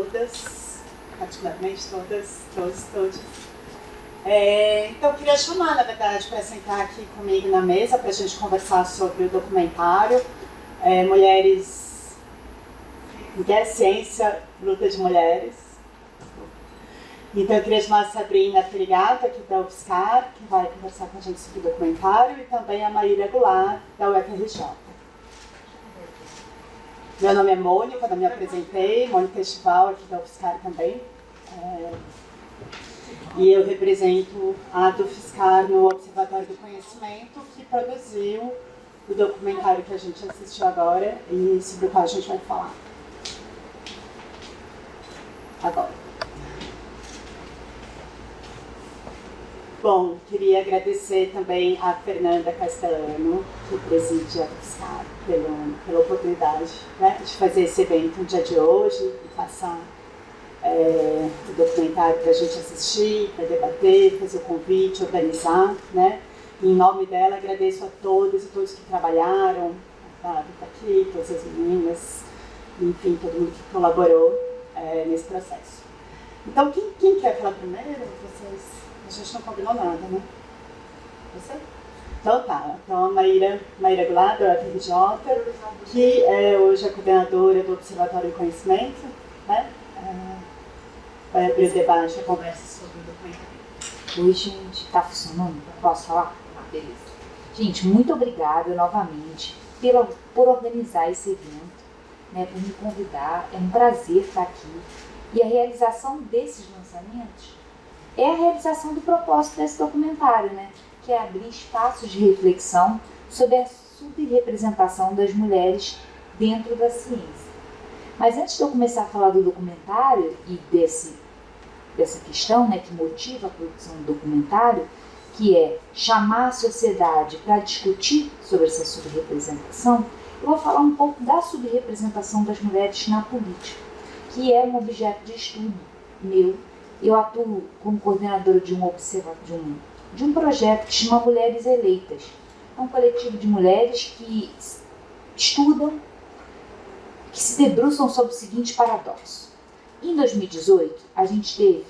todas, particularmente todas, todos. Então, eu queria chamar, na verdade, para sentar aqui comigo na mesa, para a gente conversar sobre o documentário Mulheres, Ciência, Luta de Mulheres. Então, eu queria chamar a Sabrina Ferigato, aqui da UFSCar, que vai conversar com a gente sobre o documentário, e também a Maíra Goulart, da UFRJ. Meu nome é Mônica, quando eu me apresentei, Mônica Estival, aqui da UFSCar também. E eu represento a UFSCar no Observatório do Conhecimento, que produziu o documentário que a gente assistiu agora e sobre o qual a gente vai falar agora. Bom, queria agradecer também a Fernanda Castellano, que preside a UFSCar, pela oportunidade, né, de fazer esse evento no dia de hoje e passar o documentário para a gente assistir, para debater, fazer o convite, organizar, né? Em nome dela, agradeço a todas e todos que trabalharam, a Fábio está aqui, todas as meninas, enfim, todo mundo que colaborou nesse processo. Então, quem quer falar primeiro? Vocês? A gente não combinou nada, né? Você? Então tá. Então a Maíra Goulart, da UFRJ, que é hoje a coordenadora do Observatório do Conhecimento, né? Vai abrir o debate, a conversa sobre o documentário. Oi, gente. Tá funcionando? Posso falar? Beleza. Gente, muito obrigada novamente por organizar esse evento, né, por me convidar. É um prazer estar aqui. E a realização desses lançamentos é a realização do propósito desse documentário, né? Que é abrir espaços de reflexão sobre a subrepresentação das mulheres dentro da ciência. Mas antes de eu começar a falar do documentário e dessa questão, né, que motiva a produção do documentário, que é chamar a sociedade para discutir sobre essa subrepresentação, eu vou falar um pouco da subrepresentação das mulheres na política, que é um objeto de estudo meu. Eu atuo como coordenadora de um projeto que chama Mulheres Eleitas. É um coletivo de mulheres que estudam, que se debruçam sobre o seguinte paradoxo. Em 2018, a gente teve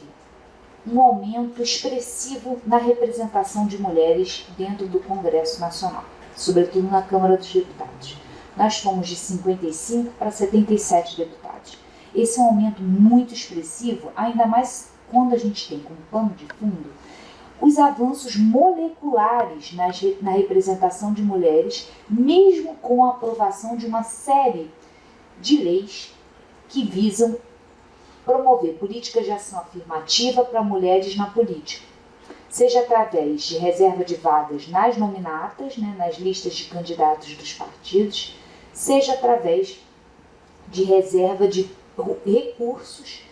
um aumento expressivo na representação de mulheres dentro do Congresso Nacional, sobretudo na Câmara dos Deputados. Nós fomos de 55 para 77 deputados. Esse é um aumento muito expressivo, ainda mais quando a gente tem como pano de fundo os avanços moleculares na representação de mulheres, mesmo com a aprovação de uma série de leis que visam promover políticas de ação afirmativa para mulheres na política, seja através de reserva de vagas nas nominatas, né, nas listas de candidatos dos partidos, seja através de reserva de recursos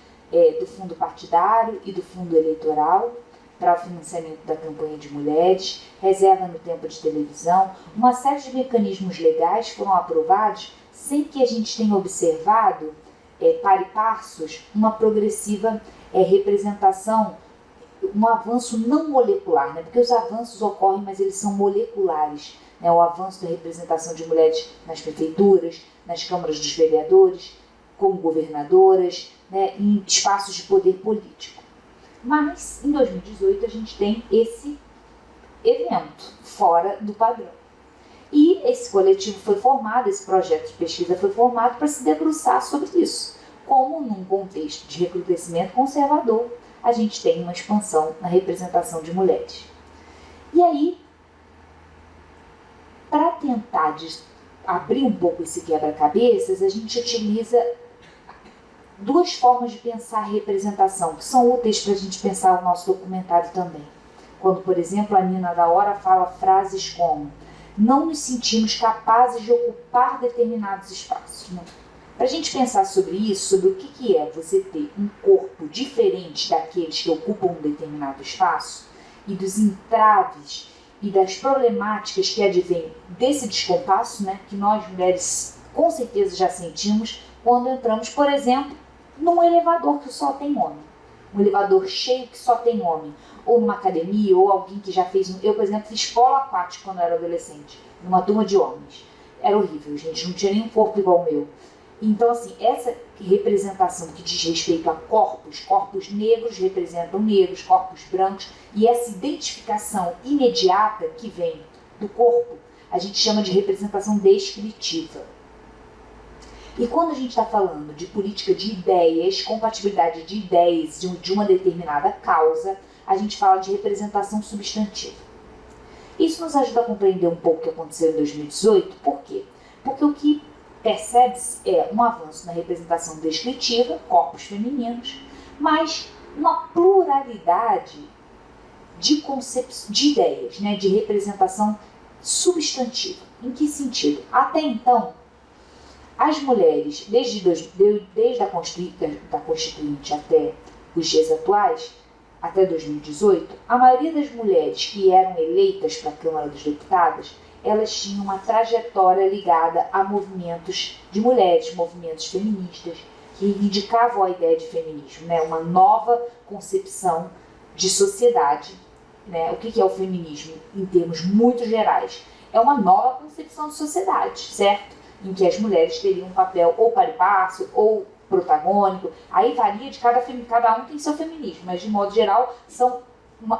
do fundo partidário e do fundo eleitoral para o financiamento da campanha de mulheres, reserva no tempo de televisão. Uma série de mecanismos legais foram aprovados sem que a gente tenha observado, par e passos, uma progressiva representação, um avanço não molecular, né? Porque os avanços ocorrem, mas eles são moleculares, né? O avanço da representação de mulheres nas prefeituras, nas câmaras dos vereadores, como governadoras, né, em espaços de poder político. Mas, em 2018, a gente tem esse evento fora do padrão. E esse coletivo foi formado, esse projeto de pesquisa foi formado para se debruçar sobre isso. Como, num contexto de recrudescimento conservador, a gente tem uma expansão na representação de mulheres. E aí, para tentar abrir um pouco esse quebra-cabeças, a gente utiliza duas formas de pensar a representação, que são úteis para a gente pensar o nosso documentário também. Quando, por exemplo, a Nina da Hora fala frases como: não nos sentimos capazes de ocupar determinados espaços. Né? Para a gente pensar sobre isso, sobre o que é você ter um corpo diferente daqueles que ocupam um determinado espaço, e dos entraves e das problemáticas que advêm desse descompasso, né, que nós mulheres com certeza já sentimos quando entramos, por exemplo, num elevador que só tem homem, um elevador cheio que só tem homem, ou numa academia, ou alguém que já fez... Eu, por exemplo, fiz polo aquático quando eu era adolescente, numa turma de homens. Era horrível, gente, não tinha nenhum corpo igual o meu. Então, assim, essa representação que diz respeito a corpos negros representam negros, corpos brancos, e essa identificação imediata que vem do corpo, a gente chama de representação descritiva. E quando a gente está falando de política de ideias, compatibilidade de ideias de uma determinada causa, a gente fala de representação substantiva. Isso nos ajuda a compreender um pouco o que aconteceu em 2018. Por quê? Porque o que percebe-se é um avanço na representação descritiva, corpos femininos, mas uma pluralidade de ideias, né, de representação substantiva. Em que sentido? Até então, as mulheres, desde a Constituinte até os dias atuais, até 2018, a maioria das mulheres que eram eleitas para a Câmara dos Deputados, elas tinham uma trajetória ligada a movimentos de mulheres, movimentos feministas, que reivindicavam a ideia de feminismo, né? Uma nova concepção de sociedade. Né? O que é o feminismo em termos muito gerais? É uma nova concepção de sociedade, certo? Em que as mulheres teriam um papel ou par e passo, ou protagônico. Aí varia de cada um tem seu feminismo, mas de modo geral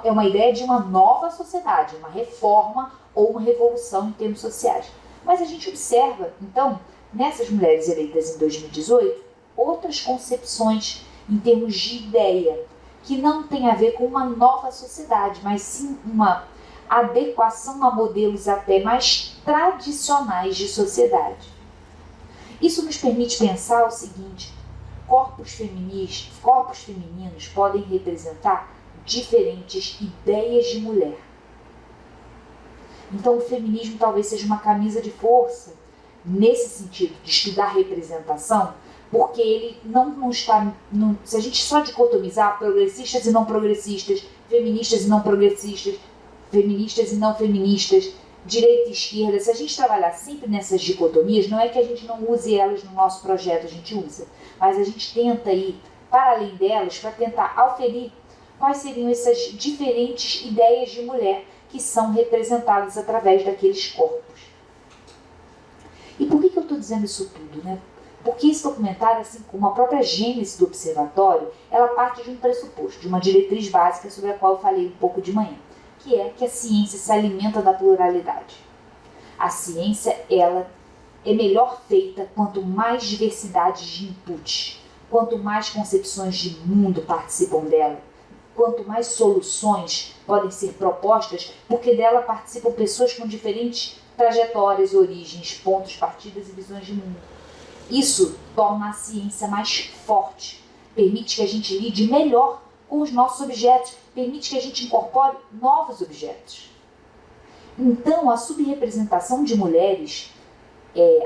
é uma ideia de uma nova sociedade, uma reforma ou uma revolução em termos sociais. Mas a gente observa, então, nessas mulheres eleitas em 2018, outras concepções em termos de ideia, que não tem a ver com uma nova sociedade, mas sim uma adequação a modelos até mais tradicionais de sociedade. Isso nos permite pensar o seguinte: corpos femininos podem representar diferentes ideias de mulher. Então o feminismo talvez seja uma camisa de força nesse sentido de estudar representação, porque ele não está... se a gente só dicotomizar progressistas e não progressistas, feministas e não progressistas, feministas e não feministas, direita e esquerda, se a gente trabalhar sempre nessas dicotomias, não é que a gente não use elas no nosso projeto, a gente usa, mas a gente tenta ir para além delas para tentar auferir quais seriam essas diferentes ideias de mulher que são representadas através daqueles corpos. E por que eu estou dizendo isso tudo, né? Porque esse documentário, assim como a própria gênese do observatório, ela parte de um pressuposto, de uma diretriz básica sobre a qual eu falei um pouco de manhã, que é que a ciência se alimenta da pluralidade. A ciência, ela é melhor feita quanto mais diversidade de inputs, quanto mais concepções de mundo participam dela, quanto mais soluções podem ser propostas, porque dela participam pessoas com diferentes trajetórias, origens, pontos, partidas e visões de mundo. Isso torna a ciência mais forte, permite que a gente lide melhor com os nossos objetos, permite que a gente incorpore novos objetos. Então, a subrepresentação de mulheres,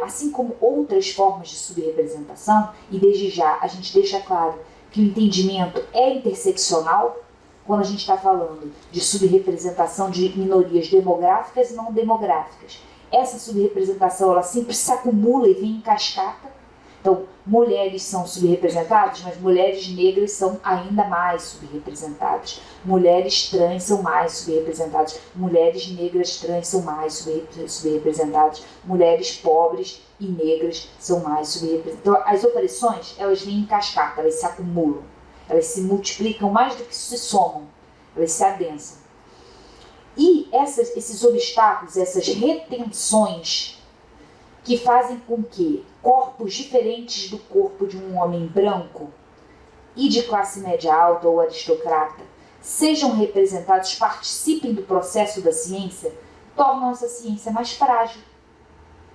assim como outras formas de subrepresentação, e desde já a gente deixa claro que o entendimento é interseccional, quando a gente está falando de subrepresentação de minorias demográficas e não demográficas. Essa subrepresentação, ela sempre se acumula e vem em cascata. Então, mulheres são subrepresentadas, mas mulheres negras são ainda mais subrepresentadas. Mulheres trans são mais subrepresentadas. Mulheres negras trans são mais subrepresentadas. Mulheres pobres e negras são mais subrepresentadas. Então, as opressões, elas vêm em cascata, elas se acumulam. Elas se multiplicam mais do que se somam. Elas se adensam. E esses obstáculos, essas retenções que fazem com que corpos diferentes do corpo de um homem branco e de classe média alta ou aristocrata sejam representados, participem do processo da ciência, tornam essa ciência mais frágil,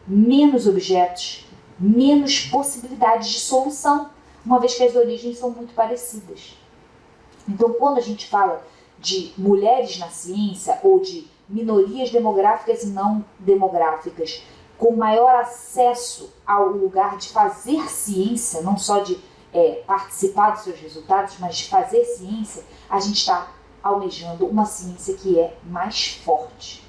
menos objetos, menos possibilidades de solução, uma vez que as origens são muito parecidas. Então, quando a gente fala de mulheres na ciência ou de minorias demográficas e não demográficas, com maior acesso ao lugar de fazer ciência, não só de participar dos seus resultados, mas de fazer ciência, a gente está almejando uma ciência que é mais forte.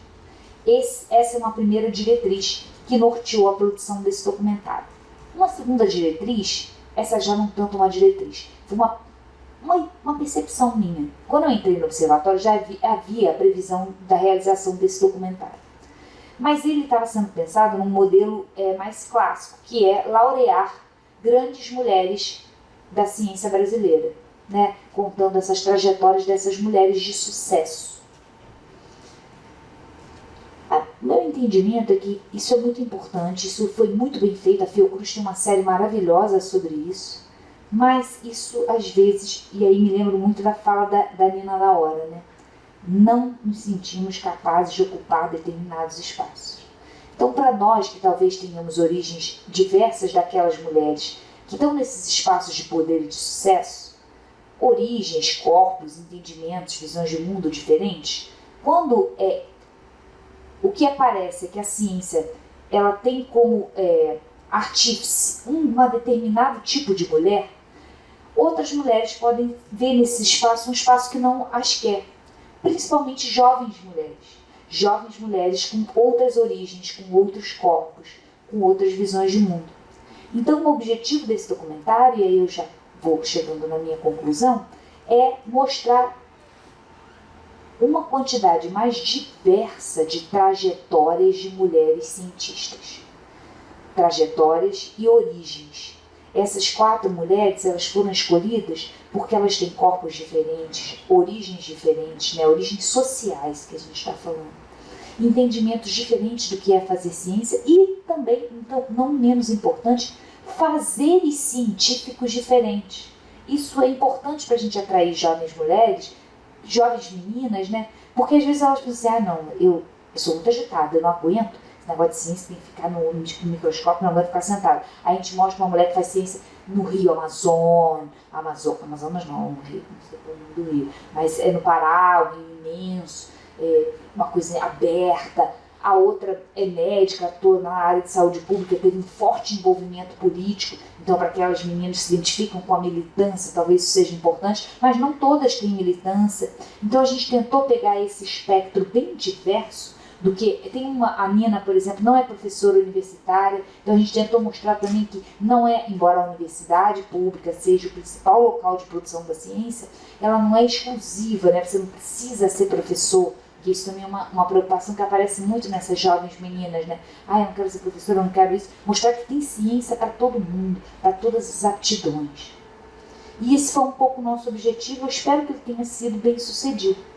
Essa é uma primeira diretriz que norteou a produção desse documentário. Uma segunda diretriz, essa já não tanto uma diretriz, foi uma percepção minha. Quando eu entrei no observatório, já havia a previsão da realização desse documentário. Mas ele estava sendo pensado num modelo mais clássico, que é laurear grandes mulheres da ciência brasileira, né? Contando essas trajetórias dessas mulheres de sucesso. Meu entendimento é que isso é muito importante, isso foi muito bem feito, a Fiocruz tem uma série maravilhosa sobre isso, mas isso às vezes, e aí me lembro muito da fala da Nina da Hora, né? Não nos sentimos capazes de ocupar determinados espaços. Então, para nós que talvez tenhamos origens diversas daquelas mulheres que estão nesses espaços de poder e de sucesso, origens, corpos, entendimentos, visões de mundo diferentes, quando o que aparece é que a ciência ela tem como artífice um determinado tipo de mulher, outras mulheres podem ver nesse espaço um espaço que não as quer, principalmente jovens mulheres com outras origens, com outros corpos, com outras visões de mundo. Então, o objetivo desse documentário, e aí eu já vou chegando na minha conclusão, é mostrar uma quantidade mais diversa de trajetórias de mulheres cientistas, trajetórias e origens. Essas 4 mulheres, elas foram escolhidas porque elas têm corpos diferentes, origens diferentes, né? Origens sociais que a gente está falando, entendimentos diferentes do que é fazer ciência e também, então, não menos importante, fazeres científicos diferentes. Isso é importante para a gente atrair jovens mulheres, jovens meninas, né? Porque às vezes elas pensam assim, não, eu sou muito agitada, eu não aguento, esse negócio de ciência tem que ficar no microscópio, não aguento ficar sentada. Aí a gente mostra uma mulher que faz ciência no Rio Amazonas não, no Rio, não sei qual é o nome do Rio, mas é no Pará, um rio imenso, uma coisa aberta. A outra é médica, atua na área de saúde pública, teve um forte envolvimento político, então para aquelas meninas que se identificam com a militância, talvez isso seja importante, mas não todas têm militância. Então a gente tentou pegar esse espectro bem diverso, do que tem a Nina, por exemplo, não é professora universitária, então a gente tentou mostrar também que não é, embora a universidade pública seja o principal local de produção da ciência, ela não é exclusiva, né? Você não precisa ser professor, que isso também é uma preocupação que aparece muito nessas jovens meninas, né? Eu não quero ser professora, eu não quero isso. Mostrar que tem ciência para todo mundo, para todas as aptidões. E esse foi um pouco o nosso objetivo, eu espero que ele tenha sido bem sucedido.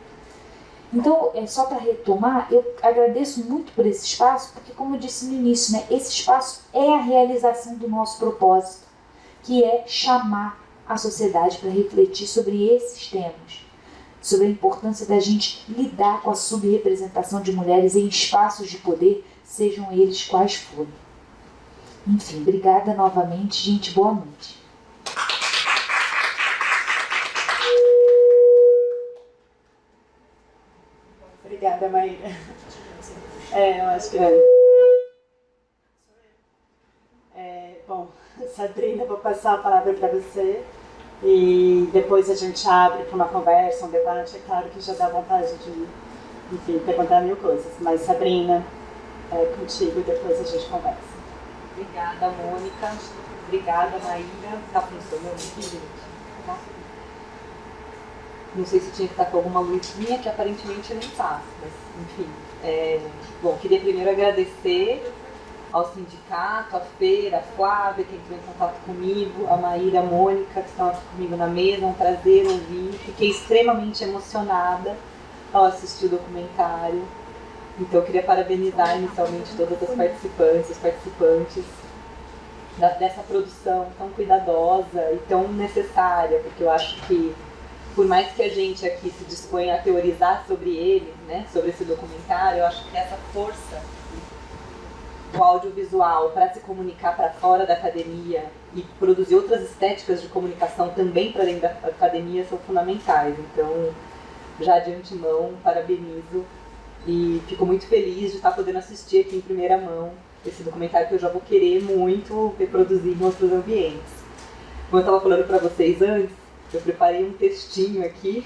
Então, só para retomar, eu agradeço muito por esse espaço, porque como eu disse no início, né, esse espaço é a realização do nosso propósito, que é chamar a sociedade para refletir sobre esses temas, sobre a importância da gente lidar com a subrepresentação de mulheres em espaços de poder, sejam eles quais forem. Enfim, obrigada novamente, gente, boa noite. Obrigada, Maíra. Eu acho que bom, Sabrina, vou passar a palavra para você e depois a gente abre para uma conversa, um debate. É claro que já dá vontade de, enfim, perguntar 1000 coisas, mas Sabrina, contigo e depois a gente conversa. Obrigada, Mônica. Obrigada, Maíra. Está funcionando aqui, gente? Não sei se tinha que estar com alguma luzinha, que aparentemente não está, mas enfim. Bom, queria primeiro agradecer ao sindicato, a Feira, a Flávia, que entrou em contato comigo, a Maíra, a Mônica, que estão aqui comigo na mesa. É um prazer ouvir. Fiquei extremamente emocionada ao assistir o documentário. Então, eu queria parabenizar inicialmente todas as participantes, os participantes dessa produção tão cuidadosa e tão necessária, porque eu acho que, por mais que a gente aqui se disponha a teorizar sobre ele, né, sobre esse documentário, eu acho que essa força do audiovisual para se comunicar para fora da academia e produzir outras estéticas de comunicação também para dentro da academia são fundamentais. Então, já de antemão, parabenizo e fico muito feliz de estar podendo assistir aqui em primeira mão esse documentário que eu já vou querer muito reproduzir em outros ambientes. Como eu estava falando para vocês antes, eu preparei um textinho aqui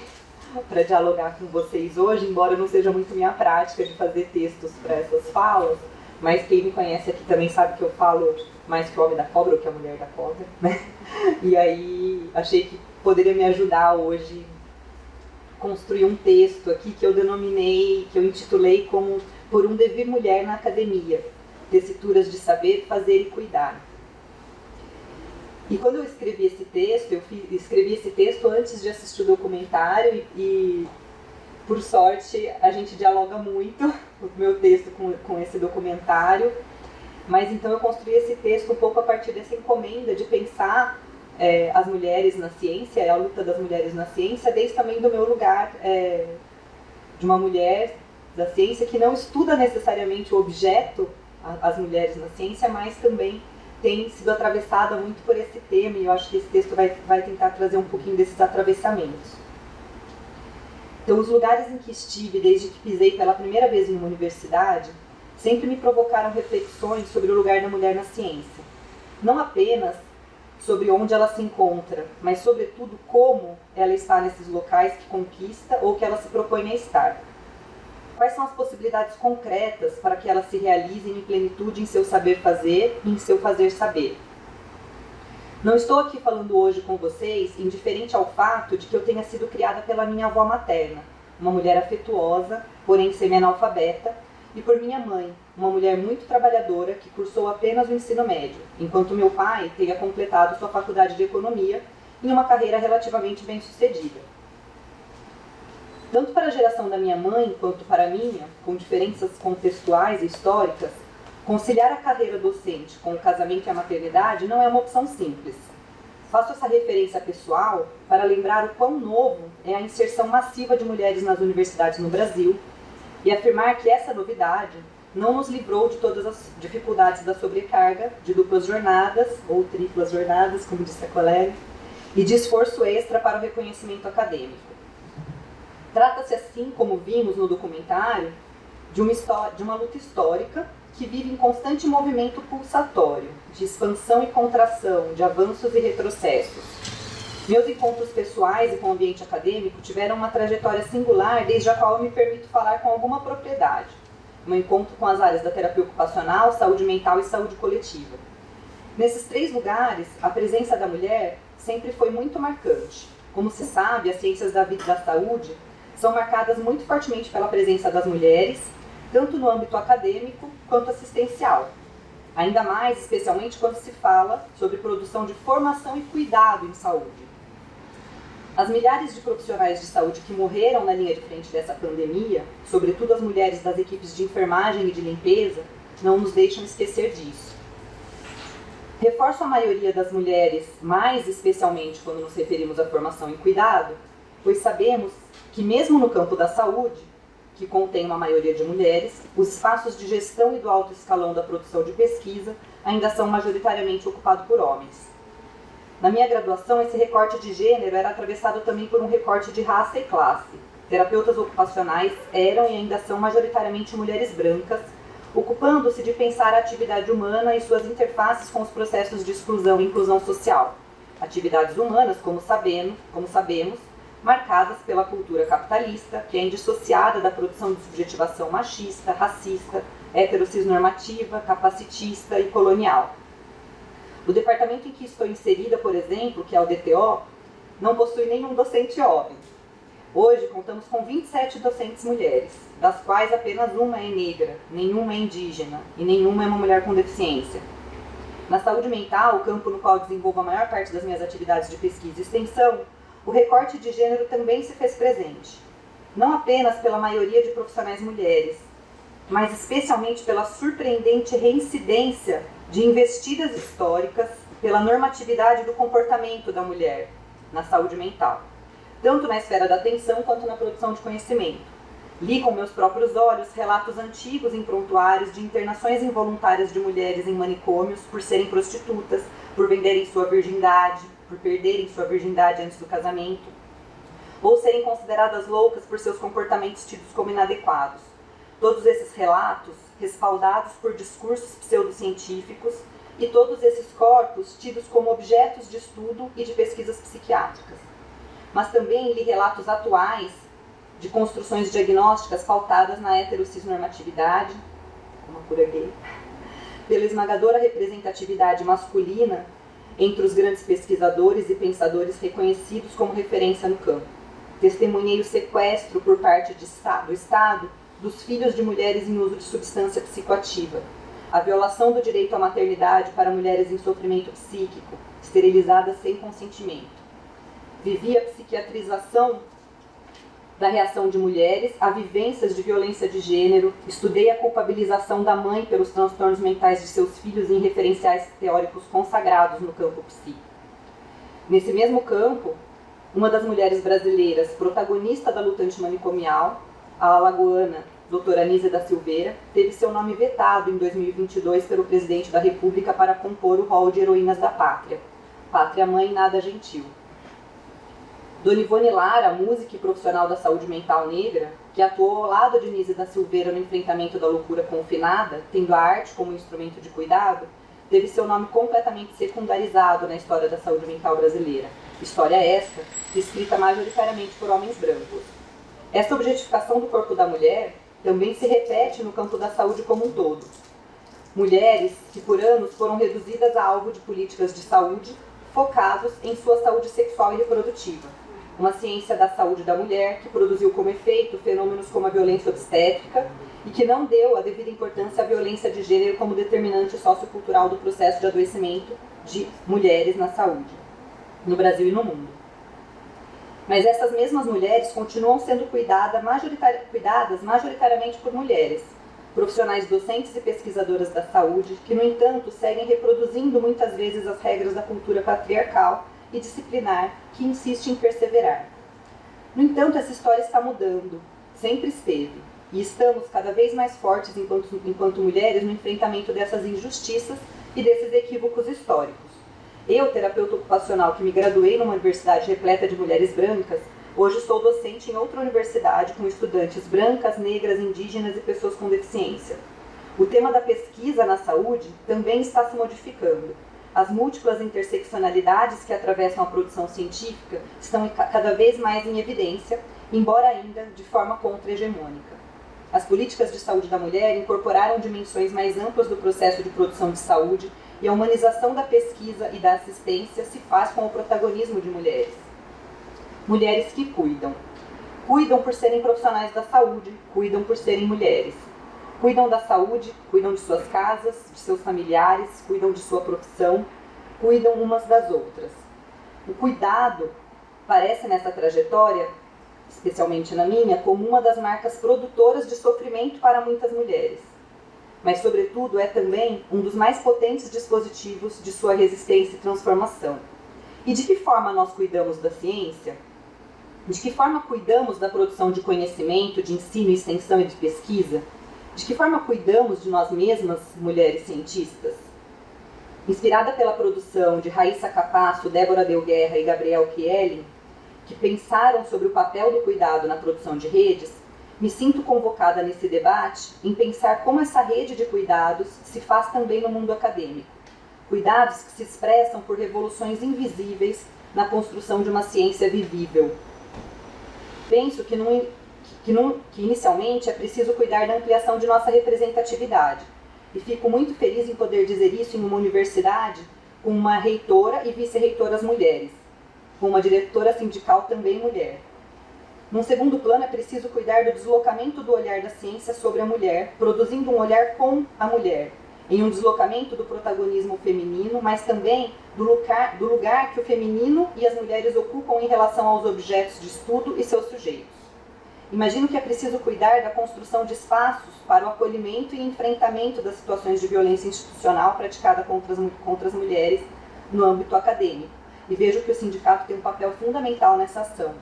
para dialogar com vocês hoje, embora não seja muito minha prática de fazer textos para essas falas, mas quem me conhece aqui também sabe que eu falo mais que o homem da cobra ou que a mulher da cobra, né? E aí achei que poderia me ajudar hoje a construir um texto aqui que eu denominei, que eu intitulei como Por um Devir Mulher na Academia, Tessituras de Saber, Fazer e Cuidar. E quando eu escrevi esse texto, escrevi esse texto antes de assistir o documentário e por sorte, a gente dialoga muito, o meu texto com esse documentário, mas então eu construí esse texto um pouco a partir dessa encomenda de pensar as mulheres na ciência, a luta das mulheres na ciência, desde também do meu lugar de uma mulher da ciência que não estuda necessariamente o objeto, as mulheres na ciência, mas também tem sido atravessada muito por esse tema, e eu acho que esse texto vai tentar trazer um pouquinho desses atravessamentos. Então, os lugares em que estive desde que pisei pela primeira vez em uma universidade sempre me provocaram reflexões sobre o lugar da mulher na ciência. Não apenas sobre onde ela se encontra, mas sobretudo como ela está nesses locais que conquista ou que ela se propõe a estar. Quais são as possibilidades concretas para que elas se realizem em plenitude em seu saber fazer e em seu fazer saber? Não estou aqui falando hoje com vocês indiferente ao fato de que eu tenha sido criada pela minha avó materna, uma mulher afetuosa, porém semi-analfabeta, e por minha mãe, uma mulher muito trabalhadora que cursou apenas o ensino médio, enquanto meu pai tenha completado sua faculdade de economia em uma carreira relativamente bem-sucedida. Tanto para a geração da minha mãe quanto para a minha, com diferenças contextuais e históricas, conciliar a carreira docente com o casamento e a maternidade não é uma opção simples. Faço essa referência pessoal para lembrar o quão novo é a inserção massiva de mulheres nas universidades no Brasil e afirmar que essa novidade não nos livrou de todas as dificuldades da sobrecarga, de duplas jornadas, ou triplas jornadas, como disse a colega, e de esforço extra para o reconhecimento acadêmico. Trata-se, assim como vimos no documentário, de uma luta histórica que vive em constante movimento pulsatório, de expansão e contração, de avanços e retrocessos. Meus encontros pessoais e com o ambiente acadêmico tiveram uma trajetória singular, desde a qual eu me permito falar com alguma propriedade. Meu encontro com as áreas da terapia ocupacional, saúde mental e saúde coletiva. Nesses 3 lugares, a presença da mulher sempre foi muito marcante. Como se sabe, as ciências da vida e da saúde são marcadas muito fortemente pela presença das mulheres, tanto no âmbito acadêmico quanto assistencial. Ainda mais, especialmente quando se fala sobre produção de formação e cuidado em saúde. As milhares de profissionais de saúde que morreram na linha de frente dessa pandemia, sobretudo as mulheres das equipes de enfermagem e de limpeza, não nos deixam esquecer disso. Reforço a maioria das mulheres, mais especialmente quando nos referimos à formação e cuidado, pois sabemos que mesmo no campo da saúde, que contém uma maioria de mulheres, os espaços de gestão e do alto escalão da produção de pesquisa ainda são majoritariamente ocupados por homens. Na minha graduação, esse recorte de gênero era atravessado também por um recorte de raça e classe. Terapeutas ocupacionais eram e ainda são majoritariamente mulheres brancas, ocupando-se de pensar a atividade humana e suas interfaces com os processos de exclusão e inclusão social. Atividades humanas, como sabemos, marcadas pela cultura capitalista, que é indissociada da produção de subjetivação machista, racista, heterocisnormativa, capacitista e colonial. O departamento em que estou inserida, por exemplo, que é o DTO, não possui nenhum docente homem. Hoje, contamos com 27 docentes mulheres, das quais apenas uma é negra, nenhuma é indígena e nenhuma é uma mulher com deficiência. Na saúde mental, o campo no qual desenvolvo a maior parte das minhas atividades de pesquisa e extensão, o recorte de gênero também se fez presente. Não apenas pela maioria de profissionais mulheres, mas especialmente pela surpreendente reincidência de investidas históricas pela normatividade do comportamento da mulher na saúde mental, tanto na esfera da atenção quanto na produção de conhecimento. Li com meus próprios olhos relatos antigos em prontuários de internações involuntárias de mulheres em manicômios por serem prostitutas, por venderem sua virgindade, por perderem sua virgindade antes do casamento, ou serem consideradas loucas por seus comportamentos tidos como inadequados. Todos esses relatos, respaldados por discursos pseudocientíficos, e todos esses corpos tidos como objetos de estudo e de pesquisas psiquiátricas. Mas também li relatos atuais de construções diagnósticas pautadas na heterocisnormatividade, como a cura gay, pela esmagadora representatividade masculina entre os grandes pesquisadores e pensadores reconhecidos como referência no campo. Testemunhei o sequestro por parte do Estado dos filhos de mulheres em uso de substância psicoativa, a violação do direito à maternidade para mulheres em sofrimento psíquico, esterilizadas sem consentimento. Vivi a psiquiatrização da reação de mulheres a vivências de violência de gênero, estudei a culpabilização da mãe pelos transtornos mentais de seus filhos em referenciais teóricos consagrados no campo psíquico. Nesse mesmo campo, uma das mulheres brasileiras, protagonista da luta antimanicomial, a alagoana doutora Anísia da Silveira, teve seu nome vetado em 2022 pelo presidente da República para compor o rol de heroínas da pátria. Pátria Mãe Nada Gentil. Dona Ivone Lara, música e profissional da saúde mental negra, que atuou ao lado de Anísia da Silveira no enfrentamento da loucura confinada, tendo a arte como instrumento de cuidado, teve seu nome completamente secundarizado na história da saúde mental brasileira. História esta, escrita majoritariamente por homens brancos. Esta objetificação do corpo da mulher também se repete no campo da saúde como um todo. Mulheres que por anos foram reduzidas a alvo de políticas de saúde focados em sua saúde sexual e reprodutiva. Uma ciência da saúde da mulher que produziu como efeito fenômenos como a violência obstétrica e que não deu a devida importância à violência de gênero como determinante sociocultural do processo de adoecimento de mulheres na saúde, no Brasil e no mundo. Mas essas mesmas mulheres continuam sendo cuidadas majoritariamente por mulheres, profissionais docentes e pesquisadoras da saúde, que, no entanto, seguem reproduzindo muitas vezes as regras da cultura patriarcal e disciplinar que insiste em perseverar. No entanto, essa história está mudando, sempre esteve, e estamos cada vez mais fortes enquanto mulheres no enfrentamento dessas injustiças e desses equívocos históricos. Eu, terapeuta ocupacional que me graduei numa universidade repleta de mulheres brancas, hoje sou docente em outra universidade com estudantes brancas, negras, indígenas e pessoas com deficiência. O tema da pesquisa na saúde também está se modificando. As múltiplas interseccionalidades que atravessam a produção científica estão cada vez mais em evidência, embora ainda de forma contra-hegemônica. As políticas de saúde da mulher incorporaram dimensões mais amplas do processo de produção de saúde e a humanização da pesquisa e da assistência se faz com o protagonismo de mulheres. Mulheres que cuidam. Cuidam por serem profissionais da saúde, cuidam por serem mulheres. Cuidam da saúde, cuidam de suas casas, de seus familiares, cuidam de sua profissão, cuidam umas das outras. O cuidado parece nessa trajetória, especialmente na minha, como uma das marcas produtoras de sofrimento para muitas mulheres. Mas, sobretudo, é também um dos mais potentes dispositivos de sua resistência e transformação. E de que forma nós cuidamos da ciência? De que forma cuidamos da produção de conhecimento, de ensino, extensão e de pesquisa? De que forma cuidamos de nós mesmas, mulheres cientistas? Inspirada pela produção de Raíssa Capasso, Débora Del Guerra e Gabriel Chiellin, que pensaram sobre o papel do cuidado na produção de redes, me sinto convocada nesse debate em pensar como essa rede de cuidados se faz também no mundo acadêmico. Cuidados que se expressam por revoluções invisíveis na construção de uma ciência vivível. Penso que inicialmente é preciso cuidar da ampliação de nossa representatividade. E fico muito feliz em poder dizer isso em uma universidade com uma reitora e vice-reitoras mulheres, com uma diretora sindical também mulher. Num segundo plano, é preciso cuidar do deslocamento do olhar da ciência sobre a mulher, produzindo um olhar com a mulher, em um deslocamento do protagonismo feminino, mas também do lugar que o feminino e as mulheres ocupam em relação aos objetos de estudo e seus sujeitos. Imagino que é preciso cuidar da construção de espaços para o acolhimento e enfrentamento das situações de violência institucional praticada contra as mulheres no âmbito acadêmico, e vejo que o sindicato tem um papel fundamental nessa ação.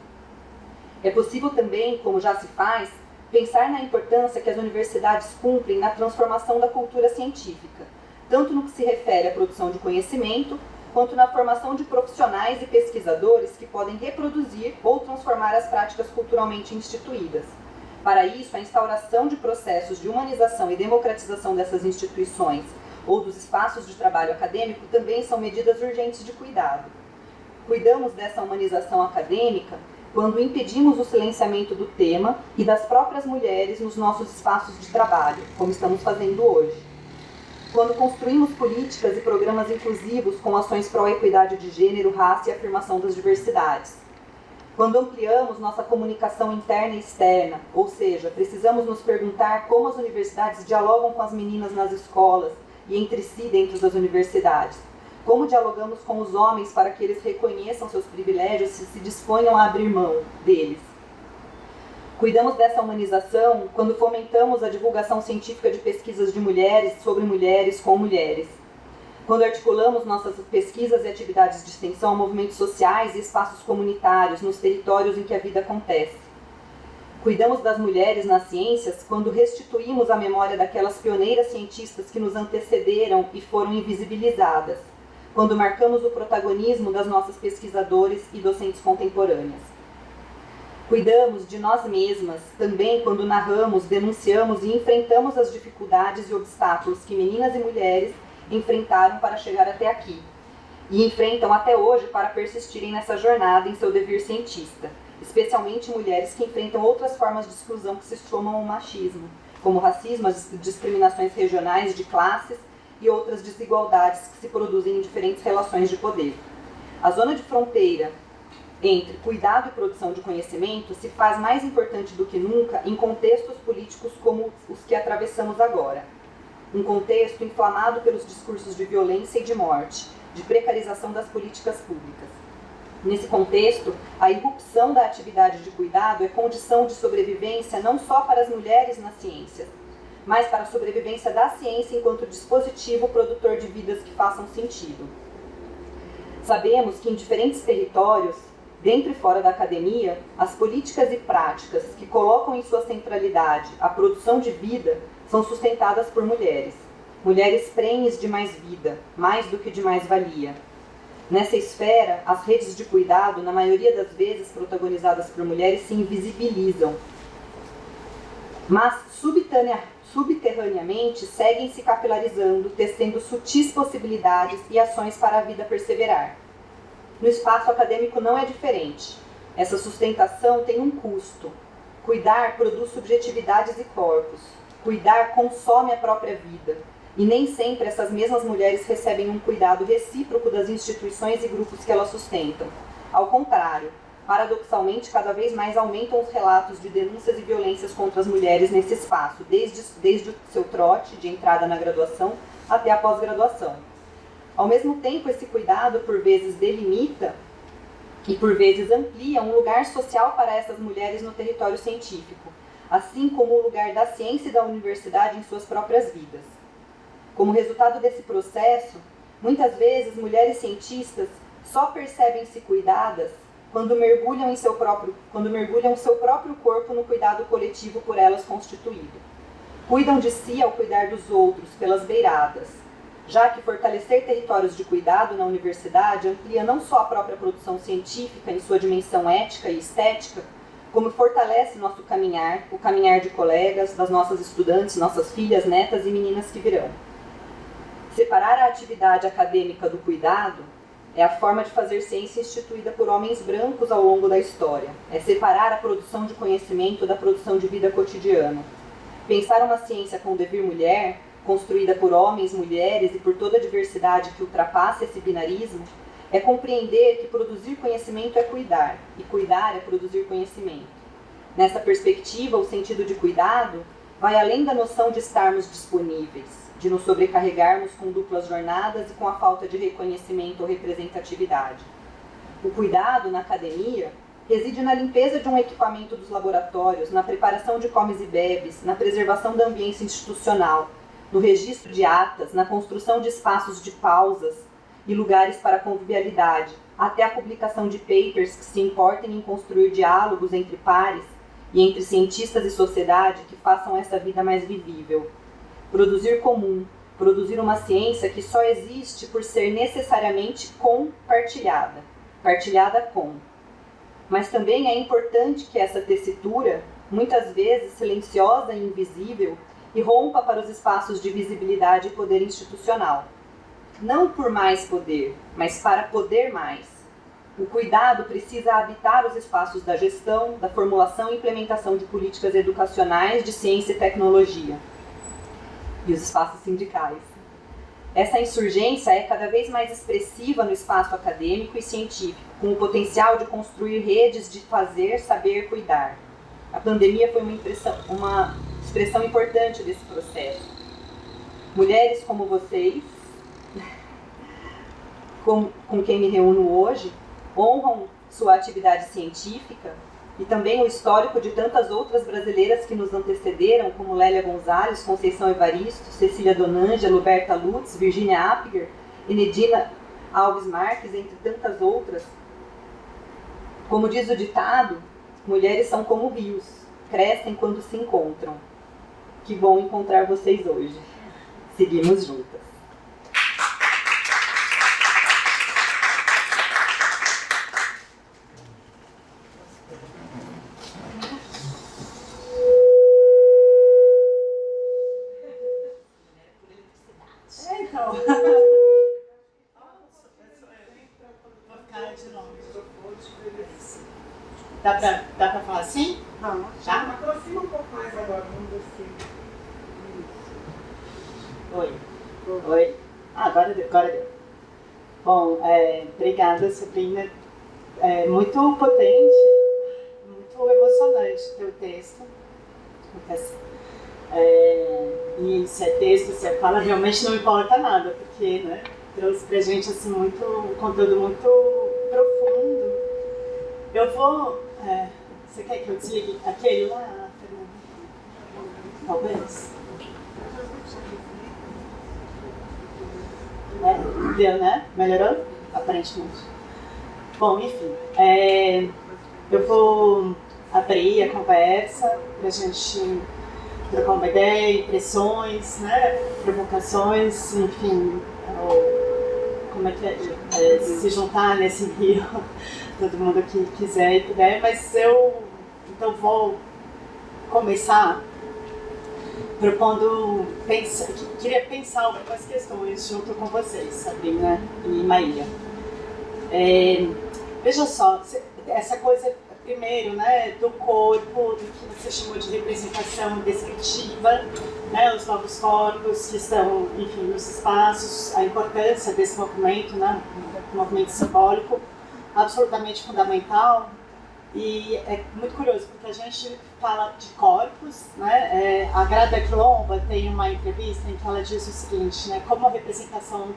É possível também, como já se faz, pensar na importância que as universidades cumprem na transformação da cultura científica, tanto no que se refere à produção de conhecimento, quanto na formação de profissionais e pesquisadores que podem reproduzir ou transformar as práticas culturalmente instituídas. Para isso, a instauração de processos de humanização e democratização dessas instituições ou dos espaços de trabalho acadêmico também são medidas urgentes de cuidado. Cuidamos dessa humanização acadêmica quando impedimos o silenciamento do tema e das próprias mulheres nos nossos espaços de trabalho, como estamos fazendo hoje. Quando construímos políticas e programas inclusivos com ações pró-equidade de gênero, raça e afirmação das diversidades. Quando ampliamos nossa comunicação interna e externa, ou seja, precisamos nos perguntar como as universidades dialogam com as meninas nas escolas e entre si dentro das universidades. Como dialogamos com os homens para que eles reconheçam seus privilégios e se disponham a abrir mão deles? Cuidamos dessa humanização quando fomentamos a divulgação científica de pesquisas de mulheres sobre mulheres com mulheres. Quando articulamos nossas pesquisas e atividades de extensão a movimentos sociais e espaços comunitários nos territórios em que a vida acontece. Cuidamos das mulheres nas ciências quando restituímos a memória daquelas pioneiras cientistas que nos antecederam e foram invisibilizadas, quando marcamos o protagonismo das nossas pesquisadoras e docentes contemporâneas. Cuidamos de nós mesmas também quando narramos, denunciamos e enfrentamos as dificuldades e obstáculos que meninas e mulheres enfrentaram para chegar até aqui e enfrentam até hoje para persistirem nessa jornada em seu dever cientista, especialmente mulheres que enfrentam outras formas de exclusão que se somam ao machismo, como o racismo, as discriminações regionais, de classes e outras desigualdades que se produzem em diferentes relações de poder. A zona de fronteira entre cuidado e produção de conhecimento se faz mais importante do que nunca em contextos políticos como os que atravessamos agora. Um contexto inflamado pelos discursos de violência e de morte, de precarização das políticas públicas. Nesse contexto, a irrupção da atividade de cuidado é condição de sobrevivência não só para as mulheres nas ciências, mas para a sobrevivência da ciência enquanto dispositivo produtor de vidas que façam sentido. Sabemos que em diferentes territórios, dentro e fora da academia, as políticas e práticas que colocam em sua centralidade a produção de vida são sustentadas por mulheres. Mulheres prenhes de mais vida, mais do que de mais-valia. Nessa esfera, as redes de cuidado, na maioria das vezes protagonizadas por mulheres, se invisibilizam. Mas, subterraneamente, seguem se capilarizando, tecendo sutis possibilidades e ações para a vida perseverar. No espaço acadêmico não é diferente. Essa sustentação tem um custo. Cuidar produz subjetividades e corpos. Cuidar consome a própria vida. E nem sempre essas mesmas mulheres recebem um cuidado recíproco das instituições e grupos que elas sustentam. Ao contrário, paradoxalmente, cada vez mais aumentam os relatos de denúncias e violências contra as mulheres nesse espaço, desde o seu trote de entrada na graduação até a pós-graduação. Ao mesmo tempo, esse cuidado, por vezes, delimita e, por vezes, amplia um lugar social para essas mulheres no território científico, assim como o lugar da ciência e da universidade em suas próprias vidas. Como resultado desse processo, muitas vezes mulheres cientistas só percebem-se cuidadas quando mergulham seu próprio corpo no cuidado coletivo por elas constituído. Cuidam de si ao cuidar dos outros, pelas beiradas, já que fortalecer territórios de cuidado na universidade amplia não só a própria produção científica em sua dimensão ética e estética, como fortalece nosso caminhar, o caminhar de colegas, das nossas estudantes, nossas filhas, netas e meninas que virão. Separar a atividade acadêmica do cuidado é a forma de fazer ciência instituída por homens brancos ao longo da história. É separar a produção de conhecimento da produção de vida cotidiana. Pensar uma ciência com dever mulher, construída por homens, mulheres e por toda a diversidade que ultrapassa esse binarismo, é compreender que produzir conhecimento é cuidar, e cuidar é produzir conhecimento. Nessa perspectiva, o sentido de cuidado vai além da noção de estarmos disponíveis, de nos sobrecarregarmos com duplas jornadas e com a falta de reconhecimento ou representatividade. O cuidado na academia reside na limpeza de um equipamento dos laboratórios, na preparação de comes e bebes, na preservação da ambiência institucional, no registro de atas, na construção de espaços de pausas e lugares para convivialidade, até a publicação de papers que se importem em construir diálogos entre pares e entre cientistas e sociedade que façam essa vida mais vivível. Produzir comum, produzir uma ciência que só existe por ser necessariamente compartilhada, partilhada com. Mas também é importante que essa tessitura, muitas vezes silenciosa e invisível, irrompa para os espaços de visibilidade e poder institucional. Não por mais poder, mas para poder mais. O cuidado precisa habitar os espaços da gestão, da formulação e implementação de políticas educacionais de ciência e tecnologia. E os espaços sindicais. Essa insurgência é cada vez mais expressiva no espaço acadêmico e científico, com o potencial de construir redes de fazer, saber, cuidar. A pandemia foi uma expressão importante desse processo. Mulheres como vocês com quem me reúno hoje, honram sua atividade científica e também o histórico de tantas outras brasileiras que nos antecederam, como Lélia Gonzalez, Conceição Evaristo, Cecília Donângelo, Berta Lutz, Virginia Apger, Enedina Alves Marques, entre tantas outras. Como diz o ditado, mulheres são como rios, crescem quando se encontram. Que bom encontrar vocês hoje. Seguimos juntas. Então. Vou ficar de longe. Dá pra falar assim? Não, já? Aproxima um pouco mais agora, vamos ver se. Oi. Oi. Agora deu. Bom, obrigada, Sabrina. É muito potente, muito emocionante o teu texto. E se é texto, se é fala, realmente não importa nada, porque, né, trouxe pra gente assim, um conteúdo muito profundo. Eu vou. Você quer que eu desligue aquele lá, Fernanda? Talvez. Deu, né? Melhorou? Aparentemente. Bom, enfim. Eu vou abrir a conversa pra gente trocar uma ideia, impressões, né? Provocações, enfim. Como é que é? Se juntar nesse rio, todo mundo que quiser e puder, mas eu então vou começar propondo, queria pensar algumas questões junto com vocês, Sabrina e Maíra. Veja só, essa coisa, primeiro, né, do corpo, do que você chamou de representação descritiva, né, os novos corpos que estão, enfim, nos espaços, a importância desse movimento, né, um movimento simbólico absolutamente fundamental. E é muito curioso, porque a gente fala de corpos, né? A Grada Quilomba tem uma entrevista em que ela diz o seguinte, né? Como a representação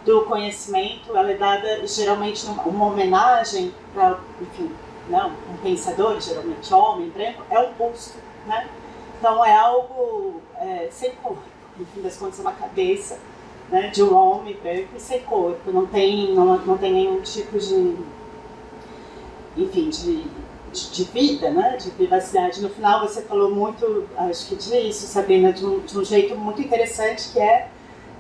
do conhecimento, ela é dada geralmente uma homenagem para, enfim, não, um pensador, geralmente homem, branco, é um busto, né? Então é algo sem corpo, no fim das contas é uma cabeça, né, de um homem branco e sem corpo, não tem nenhum tipo de, enfim, de vida, né, de vivacidade. No final você falou muito, acho que disso, Sabrina, de um jeito muito interessante, que é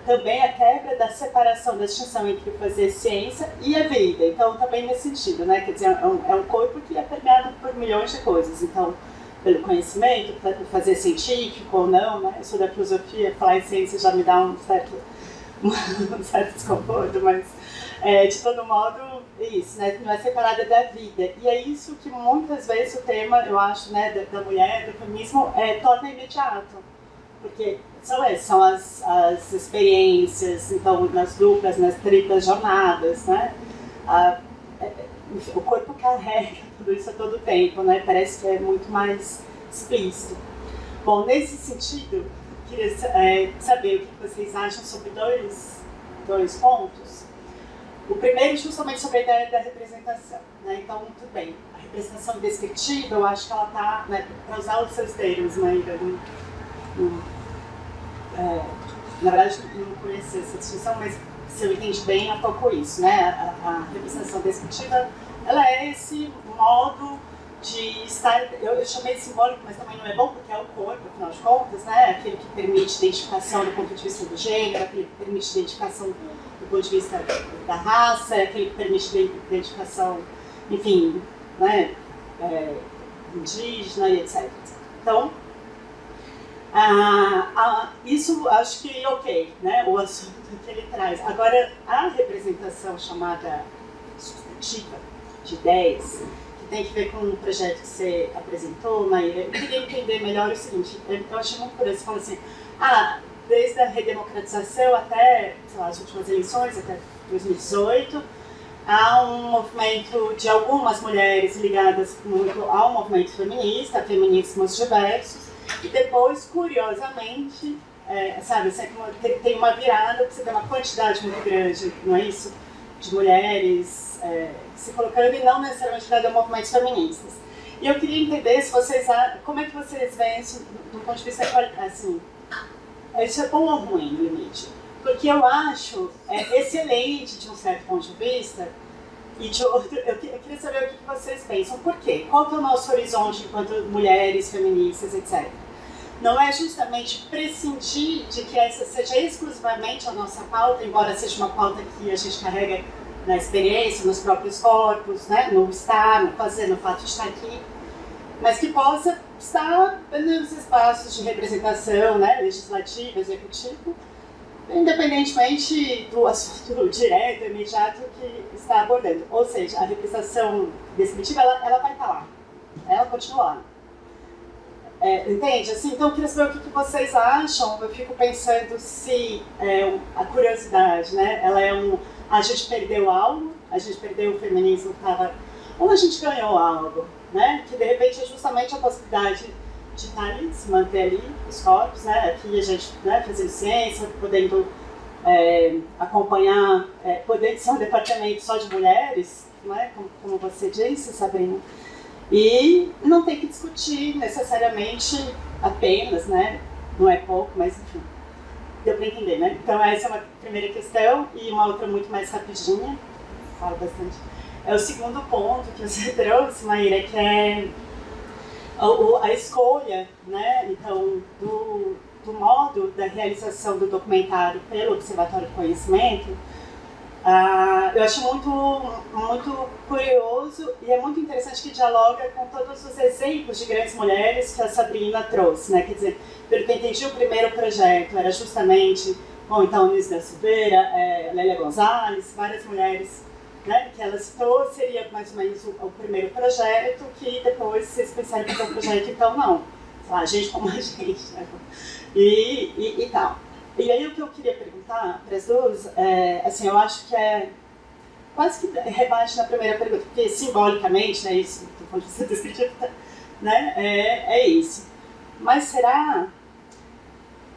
também a quebra da separação, da distinção entre fazer ciência e a vida. Então, também nesse sentido, né, quer dizer, é um corpo que é permeado por milhões de coisas. Então, pelo conhecimento, por fazer científico ou não, né, eu sou da filosofia, falar em ciência já me dá um certo desconforto, mas de todo modo, isso, né, não é separada da vida. E é isso que muitas vezes o tema, eu acho, né, da mulher, do feminismo, torna imediato. Porque são as experiências, então, nas duplas, nas triplas jornadas, né? O corpo carrega tudo isso a todo tempo, né? Parece que é muito mais explícito. Bom, nesse sentido, queria saber o que vocês acham sobre dois pontos. O primeiro, justamente sobre a ideia da representação, né? Então, tudo bem, a representação descritiva, eu acho que ela está, né, para usar os seus termos, né, na verdade, não conhecia essa distinção, mas se eu entendi bem, é um pouco isso, né? A representação descritiva, ela é esse modo de estar, eu chamei de simbólico, mas também não é bom, porque é o corpo, afinal de contas, né? Aquele que permite identificação do ponto de vista do gênero, aquele que permite identificação do ponto de vista da raça, aquele que permite identificação, enfim, né? Indígena e etc. Então, isso acho que ok, né? O assunto que ele traz. Agora, a representação chamada substantiva de ideias, que tem que ver com um projeto que você apresentou, Maíra, eu queria entender melhor o seguinte, eu achei muito curioso, você falou assim, desde a redemocratização até, sei lá, as últimas eleições, até 2018, há um movimento de algumas mulheres ligadas muito ao movimento feminista, a feminismos diversos, e depois, curiosamente, sabe, tem uma virada, você tem uma quantidade muito grande, não é isso? de mulheres se colocando e não necessariamente ligado a movimentos feministas. E eu queria entender se vocês, como é que vocês veem isso do ponto de vista, assim, isso é bom ou ruim no limite? Porque eu acho excelente de um certo ponto de vista, e de outro, eu queria saber o que vocês pensam. Por quê? Qual que é o nosso horizonte enquanto mulheres, feministas, etc.? Não é justamente prescindir de que essa seja exclusivamente a nossa pauta, embora seja uma pauta que a gente carrega na experiência, nos próprios corpos, né? No estar, no fazer, no fato de estar aqui, mas que possa estar nos espaços de representação, né? Legislativo, executivo, independentemente do assunto direto, imediato que está abordando. Ou seja, a representação descritiva, ela vai estar lá, ela continua lá. Entende? Assim, então eu queria saber o que vocês acham. Eu fico pensando se a curiosidade, né? Ela a gente perdeu algo, a gente perdeu o feminismo que estava, ou a gente ganhou algo, né? Que de repente é justamente a possibilidade de estar ali, se manter ali, os corpos, né? Aqui a gente, né, fazendo ciência, podendo acompanhar, podendo ser um departamento só de mulheres, né? Como você disse, Sabrina. E não tem que discutir necessariamente apenas, né? Não é pouco, mas enfim, deu para entender, né? Então essa é uma primeira questão, e uma outra muito mais rapidinha, falo bastante. É o segundo ponto que você trouxe, Maíra, que é a escolha, né? Então, do modo da realização do documentário pelo Observatório do Conhecimento. Eu acho muito curioso, e é muito interessante que dialoga com todos os exemplos de grandes mulheres que a Sabrina trouxe, né? Quer dizer, pelo que eu entendi, o primeiro projeto era justamente, então, Inês da Silveira, Lélia Gonzalez, várias mulheres, né, que ela citou, seria mais ou menos o primeiro projeto, que depois vocês pensaram que é um projeto, então não, sei lá, gente como a gente, né? E tal. E aí o que eu queria perguntar para as duas, assim, eu acho que quase que rebate na primeira pergunta, porque simbolicamente, né, isso do ponto de vista descritivo, né, é isso. Mas será,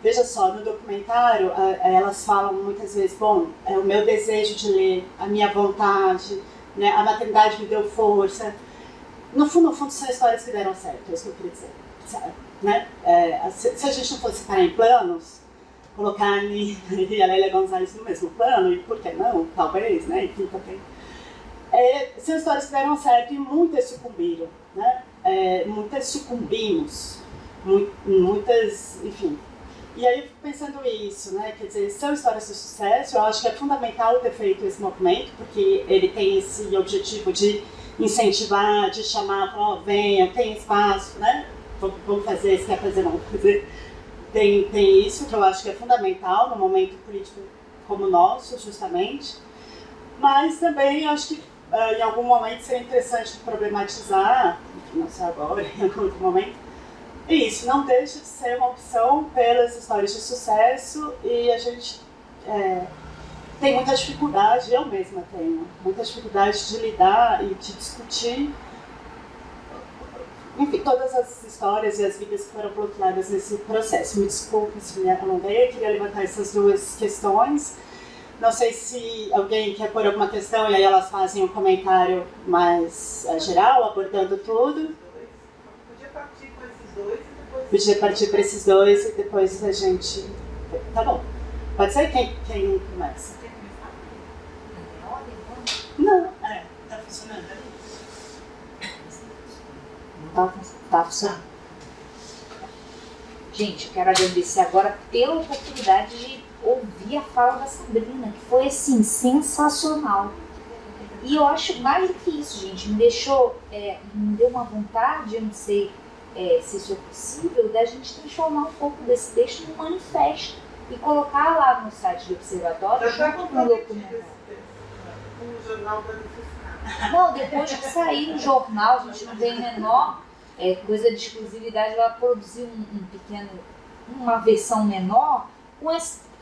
veja só, no documentário elas falam muitas vezes, bom, o meu desejo de ler, a minha vontade, né, a maternidade me deu força. No fundo são histórias que deram certo, é isso que eu queria dizer. Sabe, né? Se a gente não fosse separar em planos, colocar a Anne e a Lélia Gonzalez no mesmo plano, e por que não, talvez, né, enfim, também. São histórias que deram certo e muitas sucumbiram, né? Muitas sucumbimos, muitas, enfim. E aí eu fico pensando isso, né, quer dizer, são histórias de sucesso. Eu acho que é fundamental ter feito esse movimento, porque ele tem esse objetivo de incentivar, de chamar, falar, venha, tem espaço, né, vamos fazer, se quer fazer, não fazer. Tem isso que eu acho que é fundamental no momento político como o nosso, justamente. Mas também acho que em algum momento seria interessante problematizar, enfim, não sei agora, em algum outro momento, isso não deixa de ser uma opção pelas histórias de sucesso, e a gente tem muita dificuldade, eu mesma tenho, muita dificuldade de lidar e de discutir, enfim, todas as histórias e as vidas que foram bloqueadas nesse processo. Me desculpe se me alonguei, eu queria levantar essas duas questões. Não sei se alguém quer pôr alguma questão e aí elas fazem um comentário mais geral, abordando tudo. Podia partir com esses dois e depois... Podia partir para esses dois e depois a gente... Tá bom. Pode ser? Quem começa? Quer começar? Não, tá funcionando ali. Tá funcionando. Gente, eu quero agradecer agora pela oportunidade de ouvir a fala da Sabrina, que foi, assim, sensacional. E eu acho mais do que isso, gente, me deu uma vontade, eu não sei se isso é possível, da gente transformar um pouco desse texto num manifesto e colocar lá no site do Observatório, junto com o documentário. O jornal da Fiscal. Não, depois que sair no jornal, a gente não tem menor coisa de exclusividade, ela produziu uma versão menor,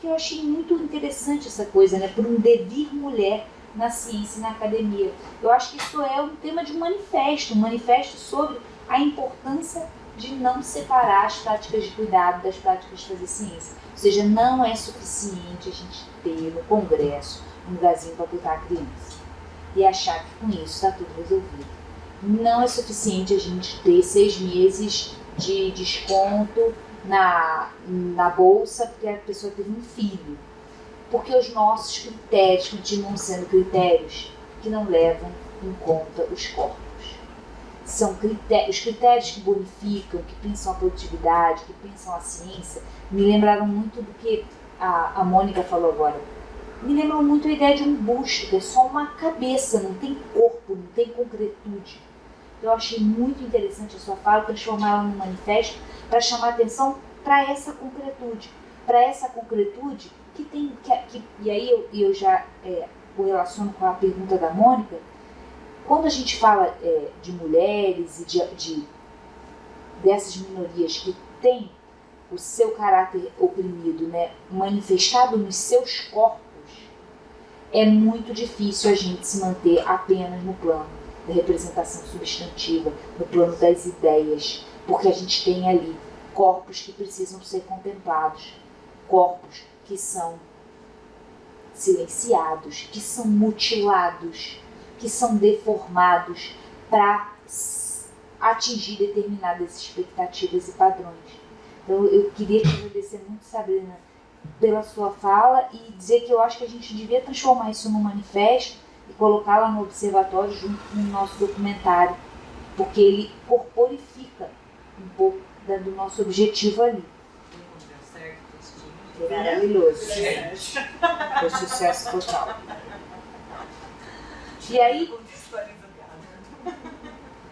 que eu achei muito interessante essa coisa, né? Por um devir mulher na ciência e na academia. Eu acho que isso é um tema de um manifesto sobre a importância de não separar as práticas de cuidado das práticas de fazer ciência. Ou seja, não é suficiente a gente ter no Congresso um lugarzinho para botar a criança. E achar que com isso está tudo resolvido. Não é suficiente a gente ter 6 meses de desconto na bolsa porque a pessoa teve um filho. Porque os nossos critérios continuam sendo critérios que não levam em conta os corpos. São os critérios que bonificam, que pensam a produtividade, que pensam a ciência, me lembraram muito do que a Mônica falou agora. Me lembram muito a ideia de um busto, que é só uma cabeça, não tem corpo, não tem concretude. Eu achei muito interessante a sua fala, transformá-la num manifesto para chamar atenção para essa concretude. Para essa concretude que tem... e aí eu já correlaciono com a pergunta da Mônica. Quando a gente fala de mulheres e dessas minorias que têm o seu caráter oprimido, né, manifestado nos seus corpos, é muito difícil a gente se manter apenas no plano da representação substantiva, no plano das ideias, porque a gente tem ali corpos que precisam ser contemplados, corpos que são silenciados, que são mutilados, que são deformados para atingir determinadas expectativas e padrões. Então eu queria te agradecer muito, Sabrina, pela sua fala e dizer que eu acho que a gente devia transformar isso num manifesto e colocá-la no observatório junto com o nosso documentário, porque ele corporifica um pouco do nosso objetivo ali. Foi maravilhoso. Foi sucesso total. E aí,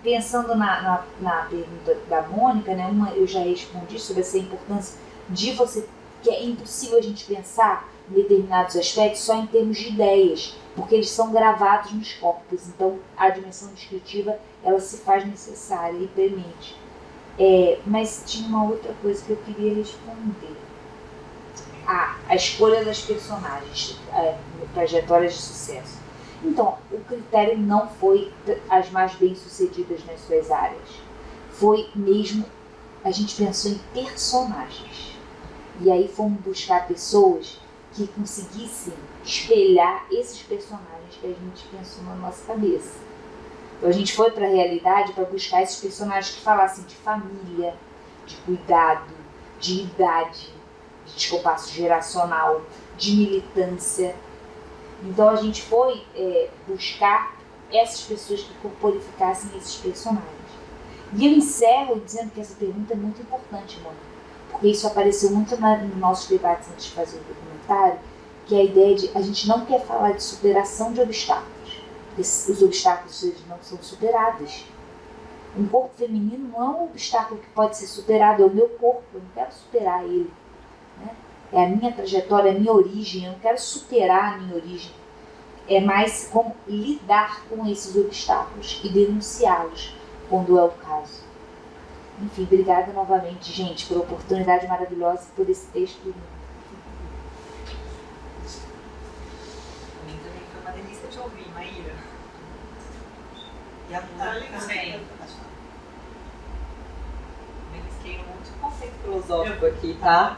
pensando na pergunta da Mônica, né, eu já respondi sobre essa importância de você, que é impossível a gente pensar em determinados aspectos só em termos de ideias, porque eles são gravados nos corpos, então a dimensão descritiva ela se faz necessária e premente. Mas tinha uma outra coisa que eu queria responder. A escolha das personagens, trajetórias de sucesso. Então, o critério não foi as mais bem-sucedidas nas suas áreas. Foi mesmo, a gente pensou em personagens. E aí fomos buscar pessoas que conseguissem espelhar esses personagens que a gente pensou na nossa cabeça. Então a gente foi para a realidade para buscar esses personagens que falassem de família, de cuidado, de idade, de descompasso geracional, de militância. Então a gente foi buscar essas pessoas que corporificassem esses personagens. E eu encerro dizendo que essa pergunta é muito importante, Mônica, porque isso apareceu muito nos nossos debates antes de fazer o documentário, que é a ideia de a gente não quer falar de superação de obstáculos, porque os obstáculos eles não são superados. Um corpo feminino não é um obstáculo que pode ser superado, é o meu corpo, eu não quero superar ele. Né? É a minha trajetória, é a minha origem, eu não quero superar a minha origem. É mais como lidar com esses obstáculos e denunciá-los, quando é o caso. Enfim, obrigada novamente, gente, pela oportunidade maravilhosa e por esse texto lindo. Para mim também foi uma delícia te ouvir, Maíra. E a Mônica também. Me risquei um monte de conceito filosófico aqui, tá?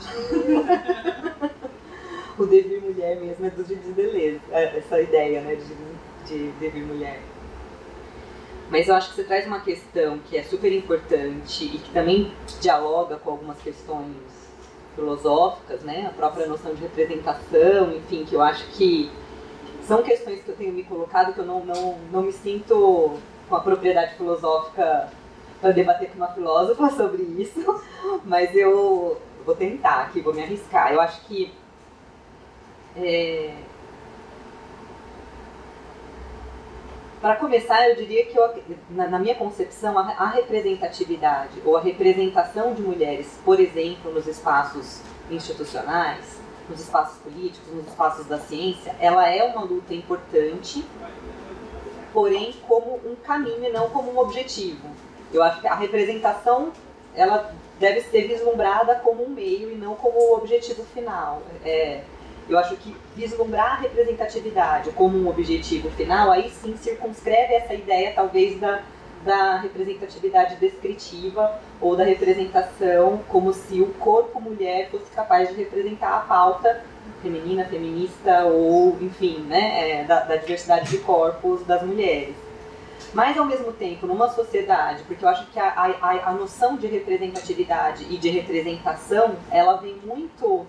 O devir mulher mesmo é do Gilles Deleuze, essa ideia, né, de devir mulher. Mas eu acho que você traz uma questão que é super importante e que também dialoga com algumas questões filosóficas, né, a própria noção de representação, enfim, que eu acho que são questões que eu tenho me colocado que eu não me sinto com a propriedade filosófica para debater com uma filósofa sobre isso, mas eu vou tentar aqui, vou me arriscar. Eu acho que para começar, eu diria que na minha concepção, a representatividade ou a representação de mulheres, por exemplo, nos espaços institucionais, nos espaços políticos, nos espaços da ciência, ela é uma luta importante, porém como um caminho e não como um objetivo. Eu acho que a representação ela deve ser vislumbrada como um meio e não como o objetivo final. Eu acho que vislumbrar a representatividade como um objetivo final, aí sim circunscreve essa ideia talvez da representatividade descritiva ou da representação como se o corpo mulher fosse capaz de representar a pauta feminina, feminista ou, enfim, né, da diversidade de corpos das mulheres. Mas, ao mesmo tempo, numa sociedade, porque eu acho que a noção de representatividade e de representação, ela vem muito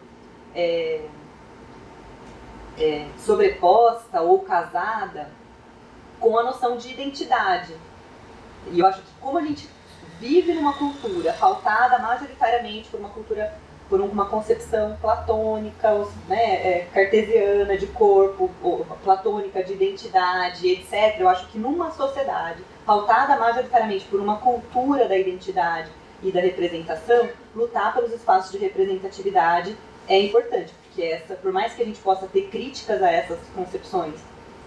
sobreposta ou casada com a noção de identidade. E eu acho que como a gente vive numa cultura pautada majoritariamente por uma concepção platônica, né, cartesiana de corpo, ou platônica de identidade, etc. Eu acho que numa sociedade pautada majoritariamente por uma cultura da identidade e da representação, lutar pelos espaços de representatividade é importante, porque por mais que a gente possa ter críticas a essas concepções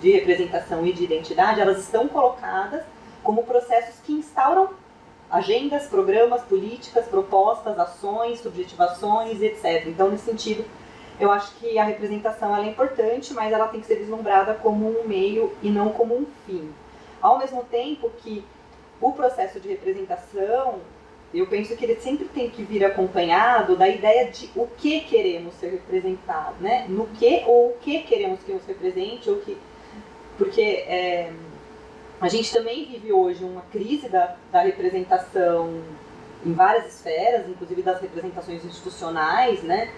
de representação e de identidade, elas estão colocadas como processos que instauram agendas, programas, políticas, propostas, ações, subjetivações, etc. Então, nesse sentido, eu acho que a representação ela é importante, mas ela tem que ser vislumbrada como um meio e não como um fim. Ao mesmo tempo que o processo de representação, eu penso que ele sempre tem que vir acompanhado da ideia de o que queremos ser representado, né? No que ou o que queremos que nos represente, porque a gente também vive hoje uma crise da representação em várias esferas, inclusive das representações institucionais, né?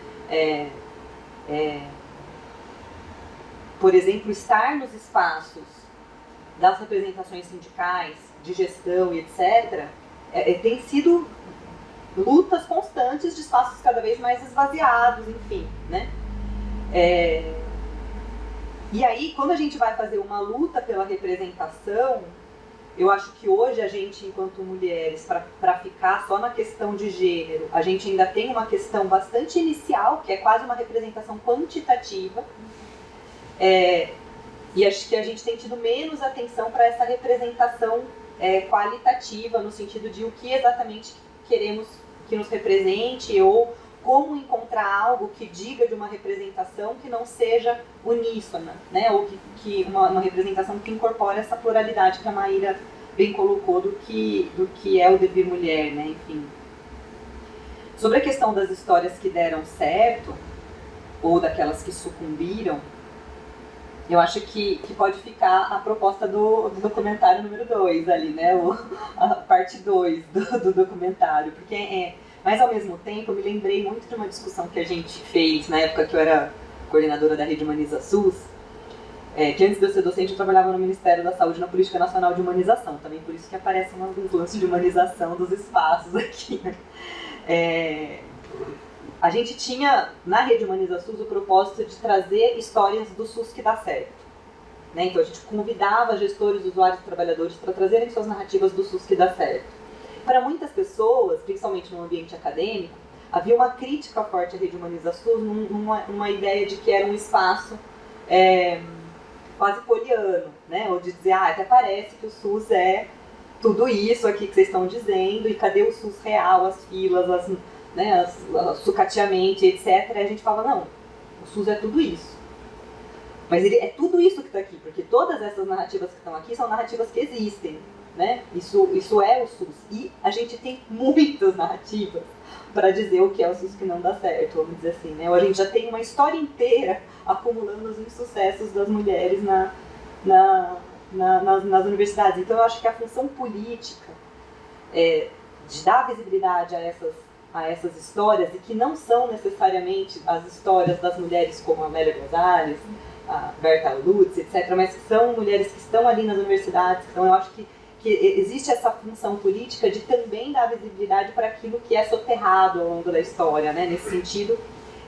Por exemplo, estar nos espaços das representações sindicais, de gestão e etc., tem sido lutas constantes de espaços cada vez mais esvaziados, enfim, né? E aí, quando a gente vai fazer uma luta pela representação, eu acho que hoje a gente, enquanto mulheres, para ficar só na questão de gênero, a gente ainda tem uma questão bastante inicial, que é quase uma representação quantitativa, e acho que a gente tem tido menos atenção para essa representação qualitativa, no sentido de o que exatamente queremos que nos represente, ou como encontrar algo que diga de uma representação que não seja uníssona, né? Ou que uma representação que incorpore essa pluralidade que a Maíra bem colocou do que é o devir mulher, né? Enfim. Sobre a questão das histórias que deram certo, ou daquelas que sucumbiram, eu acho que pode ficar a proposta do documentário número 2 ali, né? A parte 2 do documentário, porque mas, ao mesmo tempo, eu me lembrei muito de uma discussão que a gente fez na época que eu era coordenadora da Rede Humaniza SUS, que antes de eu ser docente eu trabalhava no Ministério da Saúde na Política Nacional de Humanização, também por isso que aparecem alguns lances de humanização dos espaços aqui, né? A gente tinha, na Rede Humaniza SUS, o propósito de trazer histórias do SUS que dá certo, né? Então, a gente convidava gestores, usuários e trabalhadores para trazerem suas narrativas do SUS que dá certo. Para muitas pessoas, principalmente no ambiente acadêmico, havia uma crítica forte à Rede Humaniza SUS, numa ideia de que era um espaço quase poliano, né? Ou de dizer, até parece que o SUS é tudo isso aqui que vocês estão dizendo, e cadê o SUS real, as filas, o sucateamento, etc. E a gente fala, não, o SUS é tudo isso. Mas ele é tudo isso que está aqui, porque todas essas narrativas que estão aqui são narrativas que existem. Né? Isso é o SUS. E a gente tem muitas narrativas para dizer o que é o SUS que não dá certo, vamos dizer assim, né? Ou a gente já tem uma história inteira acumulando os insucessos das mulheres nas universidades. Então eu acho que a função política de dar visibilidade a essas histórias, e que não são necessariamente as histórias das mulheres como a Amélia Gonzalez, a Berta Lutz, etc., mas que são mulheres que estão ali nas universidades. Então eu acho que existe essa função política de também dar visibilidade para aquilo que é soterrado ao longo da história, né? Nesse sentido,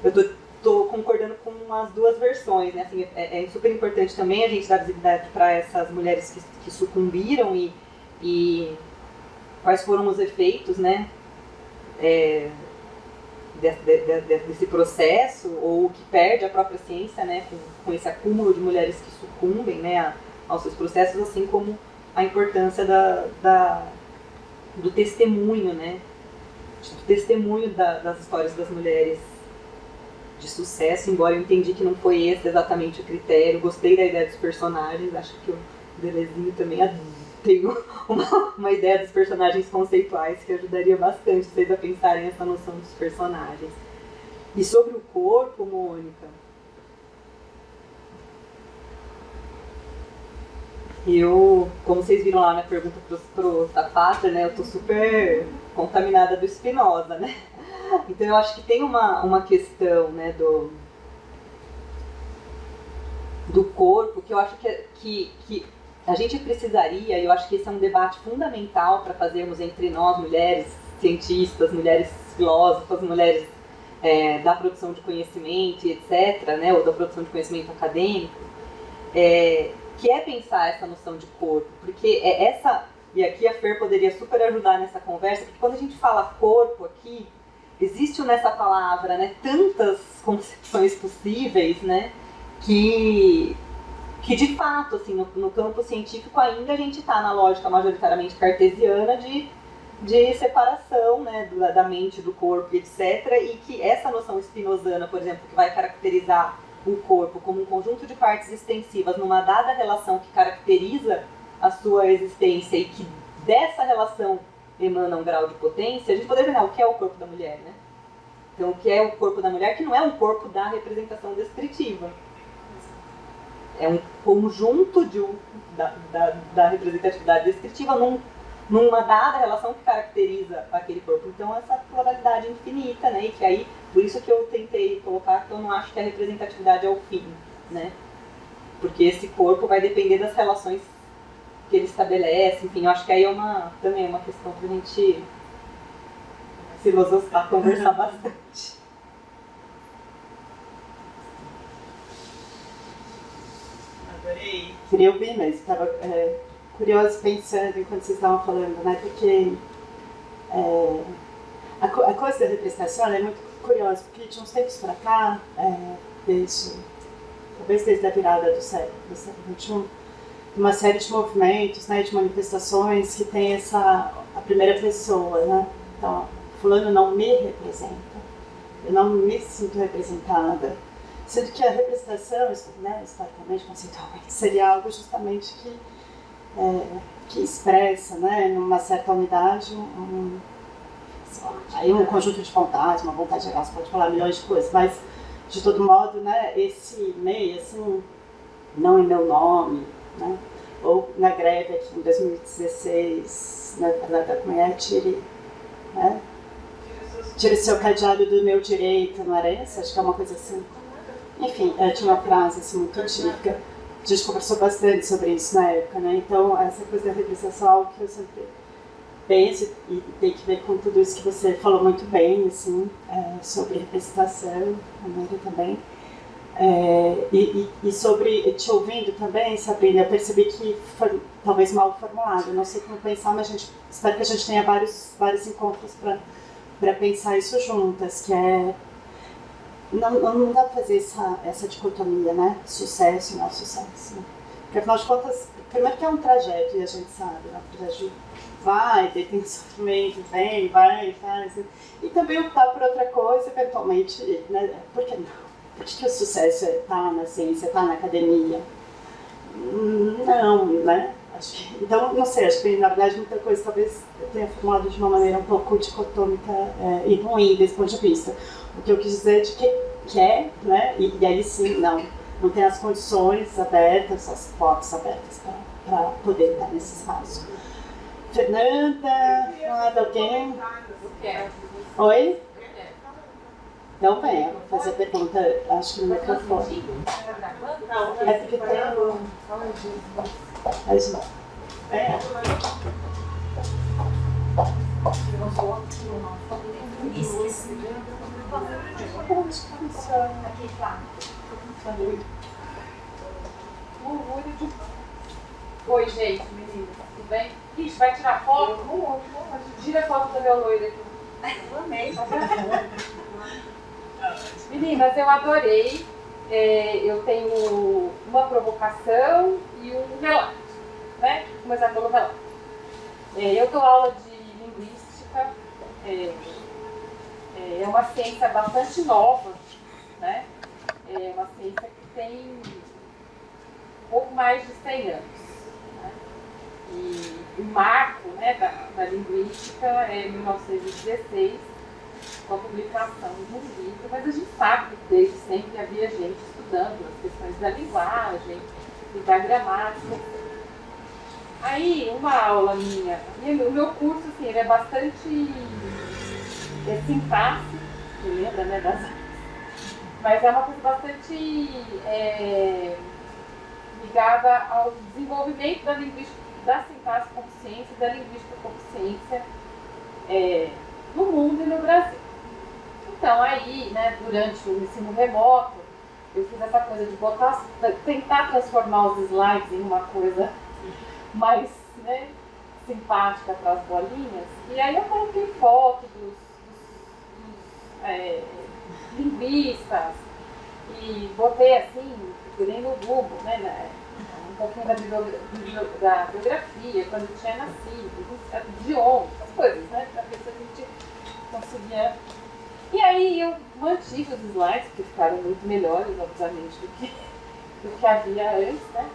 eu estou concordando com as duas versões, né? Assim, é super importante também a gente dar visibilidade para essas mulheres que sucumbiram e quais foram os efeitos, né? Desse processo, ou que perde a própria ciência, né? Com esse acúmulo de mulheres que sucumbem, né? Aos seus processos, assim como a importância do testemunho, né? Do testemunho das histórias das mulheres de sucesso, embora eu entendi que não foi esse exatamente o critério. Gostei da ideia dos personagens, acho que o Delezinho também tem uma ideia dos personagens conceituais que ajudaria bastante vocês a pensarem essa noção dos personagens. E sobre o corpo, Mônica, Eu, como vocês viram lá na pergunta pro Tapatra, né, eu tô super contaminada do Spinoza, né? Então eu acho que tem uma questão, né, do corpo, que eu acho que a gente precisaria, e eu acho que esse é um debate fundamental para fazermos entre nós, mulheres cientistas, mulheres filósofas, mulheres da produção de conhecimento, etc., né, ou da produção de conhecimento acadêmico, que é pensar essa noção de corpo, porque e aqui a Fer poderia super ajudar nessa conversa, porque quando a gente fala corpo aqui, existe nessa palavra, né, tantas concepções possíveis, né, que de fato, assim, no campo científico ainda a gente está na lógica majoritariamente cartesiana de separação, né, da mente, do corpo, etc., e que essa noção spinozana, por exemplo, que vai caracterizar o corpo como um conjunto de partes extensivas numa dada relação que caracteriza a sua existência e que dessa relação emana um grau de potência, a gente poderia ver o que é o corpo da mulher, né? Então, o que é o corpo da mulher, que não é um corpo da representação descritiva. É um conjunto da representatividade descritiva numa dada relação que caracteriza aquele corpo. Então, essa pluralidade infinita, né? E que aí, por isso que eu tentei colocar que eu não acho que a representatividade é o fim, né? Porque esse corpo vai depender das relações que ele estabelece, enfim, eu acho que aí também é uma questão pra gente filosofar, conversar bastante. Adorei. Queria ouvir, mas estava curiosa pensando enquanto vocês estavam falando, né? Porque a coisa da representação é muito curiosa, porque de uns tempos para cá, talvez desde a virada do século XXI, uma série de movimentos, né, de manifestações que tem a primeira pessoa, né? Então, fulano não me representa, eu não me sinto representada. Sendo que a representação, né, historicamente, conceitualmente, seria algo justamente que expressa, né, numa certa unidade, aí um conjunto de vontades, uma vontade geral, você pode falar milhões de coisas, mas, de todo modo, né, esse meio, assim, não em meu nome, né, ou na greve aqui em 2016, né, tire seu cadeado do meu direito, não era isso? Acho que é uma coisa assim. Enfim, tinha uma frase assim, muito típica. A gente conversou bastante sobre isso na época, né? Então, essa coisa da representação é algo que eu sempre penso e tem que ver com tudo isso que você falou muito bem, assim, sobre representação, também. E sobre, te ouvindo também, Sabrina, eu percebi que foi talvez mal formulado. Eu não sei como pensar, mas espero que a gente tenha vários encontros para pensar isso juntas, que não dá para fazer essa dicotomia, né? Sucesso e não sucesso. Né? Porque, afinal de contas, primeiro que é um trajeto, e a gente sabe, né? O trajeto vai, tem sofrimento, vem, vai, faz. E também optar por outra coisa, eventualmente, né? Por que não? Por que o sucesso está na ciência, está na academia? Não, né? Então, não sei, acho que na verdade muita coisa talvez eu tenha formulado de uma maneira um pouco dicotômica e ruim desse ponto de vista. O que eu quis dizer é de que né? E aí sim, não tem as condições abertas, as portas abertas para poder estar nesse espaço. Fernanda, alguém? Oi? Então venha, vou fazer a pergunta, acho que no microfone. É porque tem a gente. Oi, gente, meninas, tudo bem? Ixi, vai tirar foto? Tira a foto do meu loiro aqui. Eu amei. Meninas, eu adorei. Eu tenho uma provocação e um relato, né? Vou começar pelo relato. Eu dou aula de linguística. É uma ciência bastante nova, né? É uma ciência que tem um pouco mais de 100 anos. Né? E o marco, né, da linguística é 1916, com a publicação de um livro, mas a gente sabe que desde sempre havia gente estudando as questões da linguagem e da gramática. Aí, uma aula minha, o meu curso, assim, ele é bastante sintaxe, você lembra, né, mas é uma coisa bastante ligada ao desenvolvimento da linguística, da sintaxe como ciência, da linguística como ciência no mundo e no Brasil. Então, aí, né, durante o ensino remoto, eu fiz essa coisa de tentar transformar os slides em uma coisa mais, né, simpática para as bolinhas. E aí eu coloquei foto dos linguistas e botei assim, procurei no Google, né, um pouquinho da biografia, quando tinha nascido, de onde, essas coisas, né, para ver se a gente conseguia. E aí eu mantive os slides, que ficaram muito melhores, obviamente, do que havia antes, né?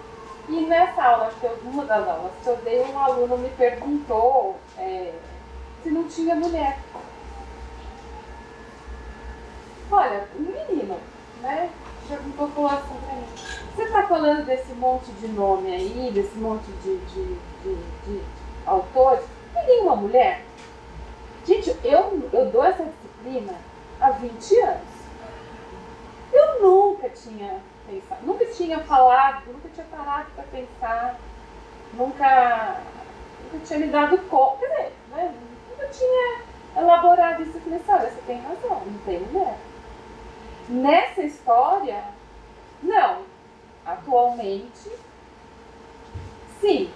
E nessa aula, uma das aulas que eu dei, um aluno me perguntou se não tinha mulher. Olha, um menino, né? Falou assim pra mim, você está falando desse monte de nome aí, desse monte de autores, tem nenhuma mulher? Gente, eu dou essa disciplina há 20 anos. Eu nunca tinha pensado, nunca tinha falado, nunca tinha parado para pensar, nunca tinha me dado conta, quer dizer, né? Nunca tinha elaborado isso. Eu falei assim, olha, você tem razão, não tem mulher. Nessa história, não. Atualmente, sim.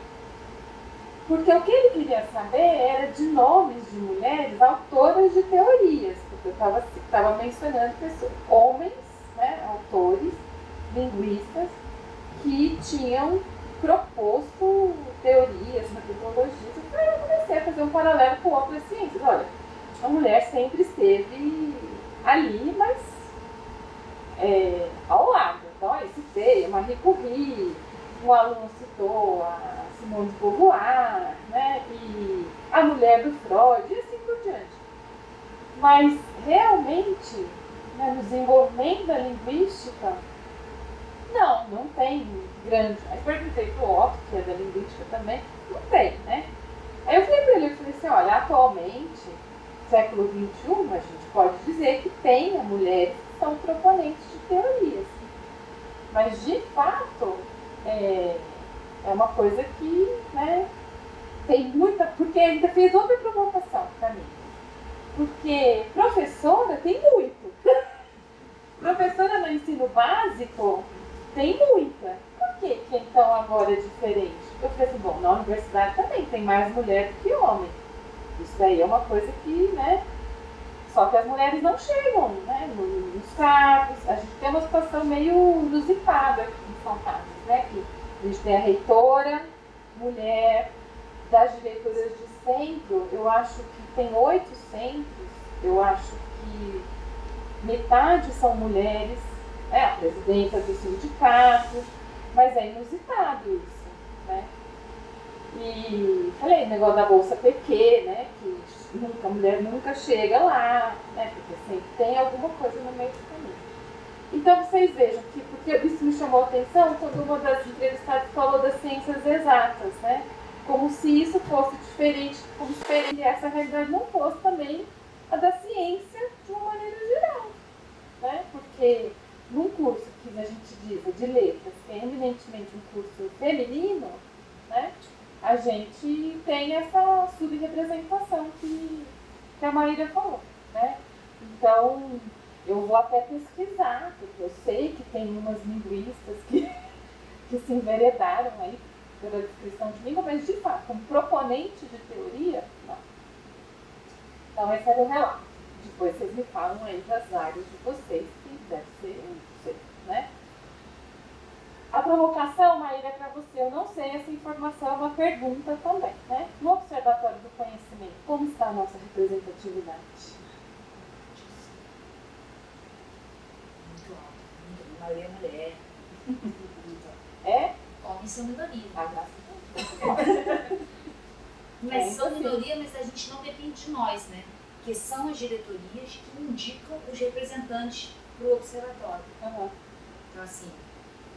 Porque o que ele queria saber era de nomes de mulheres autoras de teorias. Porque eu estava mencionando pessoas, homens, né, autores, linguistas, que tinham proposto teorias, metodologias. Eu comecei a fazer um paralelo com outras ciências. Olha, a mulher sempre esteve ali, mas ao lado. Então, eu citei a Marie Curie, um aluno citou a Simone de Beauvoir, né, e a mulher do Freud, e assim por diante. Mas, realmente, né, no desenvolvimento da linguística, não tem grande. Aí perguntei para o Otto, que é da linguística também, não tem, né? Aí eu falei para ele, assim, olha, atualmente, século XXI, a gente pode dizer que tem mulheres que são proponentes de teorias. Mas, de fato, é uma coisa que, né, tem muita... Porque ainda fez outra provocação para mim. Porque professora tem muito. Professora no ensino básico tem muita. Por que então agora é diferente? Eu falei assim, bom, na universidade também tem mais mulher do que homem. Isso daí é uma coisa que, né... Só que as mulheres não chegam, né, nos cargos. A gente tem uma situação meio inusitada aqui em São Carlos, né? Que a gente tem a reitora, mulher, das diretoras de centro, eu acho que tem 8 centros, eu acho que metade são mulheres, a presidenta do sindicato, mas é inusitado isso, né? E falei, negócio da Bolsa PQ, né, que a mulher nunca chega lá, né, porque sempre tem alguma coisa no meio do caminho. Então vocês vejam que, porque isso me chamou a atenção quando uma das entrevistadas falou das ciências exatas, né, como se isso fosse diferente, como se essa realidade não fosse também a da ciência de uma maneira geral, né, porque num curso que a gente diz de letras, que é eminentemente um curso feminino, né, a gente tem essa subrepresentação que a Maíra falou, né? Então, eu vou até pesquisar, porque eu sei que tem umas linguistas que se enveredaram aí pela descrição de língua, mas de fato, como proponente de teoria, não. Então, esse era o relato. Depois vocês me falam aí das áreas de vocês, que deve ser, não sei, né? A provocação, Maíra, é para você. Eu não sei, essa informação é uma pergunta também, né? No Observatório do Conhecimento, como está a nossa representatividade? Muito alto, muito. A maioria é mulher. É? Homens são minoria. Graças a Deus. Mas são minoria, mas a gente não depende de nós, né? Porque são as diretorias que indicam os representantes para o observatório. Uhum. Então, assim,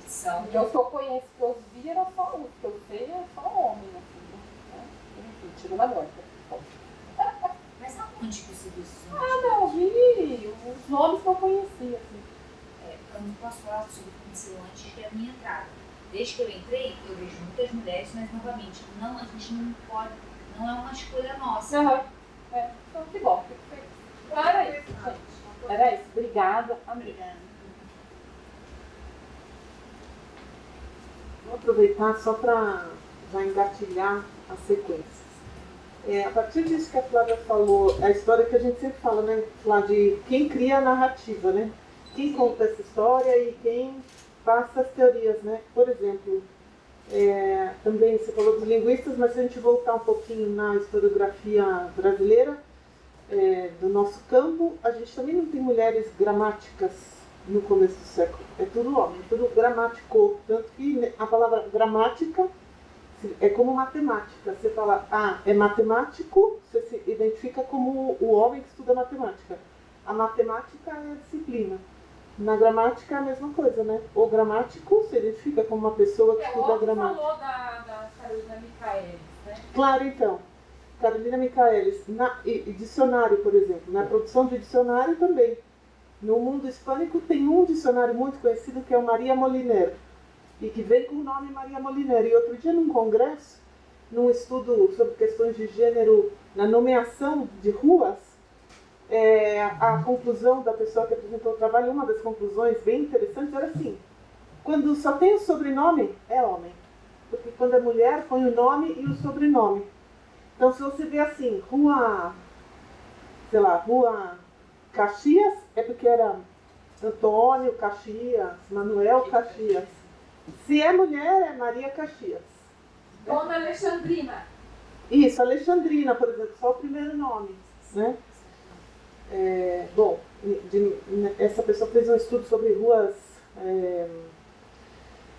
São. O que eu só conheço, que eu vi era só um, que eu sei é só homem, assim, né? Enfim, tiro da morta. Mas aonde que você viu esses Ah, nomes? não, vi os nomes que eu conhecia, assim. Eu não posso falar sobre o que aconteceu antes da minha entrada. Desde que eu entrei, eu vejo muitas mulheres, mas novamente, não, a gente não pode, não é uma escolha nossa. Então que bom, fico feliz. Então era isso, gente. Era isso. Obrigada, amiga. Obrigada. Vou aproveitar só para já engatilhar as sequências. A partir disso que a Flávia falou, a história que a gente sempre fala, né? Falar de quem cria a narrativa, né? Quem conta essa história e quem passa as teorias, né? Por exemplo, também você falou dos linguistas, mas se a gente voltar um pouquinho na historiografia brasileira, do nosso campo, a gente também não tem mulheres gramáticas no começo do século. É tudo homem, é tudo gramático. Tanto que a palavra gramática é como matemática. Você fala, é matemático, você se identifica como o homem que estuda matemática. A matemática é a disciplina. Na gramática é a mesma coisa, né? O gramático se identifica como uma pessoa que estuda gramática. Você falou da Carolina Michaelis, né? Claro, então. Carolina Michaelis, e dicionário, por exemplo, na produção de dicionário também. No mundo hispânico tem um dicionário muito conhecido que é o Maria Moliner, e que vem com o nome Maria Moliner. E outro dia, num congresso, num estudo sobre questões de gênero na nomeação de ruas, a conclusão da pessoa que apresentou o trabalho, uma das conclusões bem interessantes era assim: quando só tem o sobrenome, é homem. Porque quando é mulher, põe o nome e o sobrenome. Então, se você vê assim, rua Caxias, é porque era Antônio Caxias, Manuel Caxias. Se é mulher, é Maria Caxias. Dona Alexandrina. Isso, Alexandrina, por exemplo, só o primeiro nome, né? Essa pessoa fez um estudo sobre ruas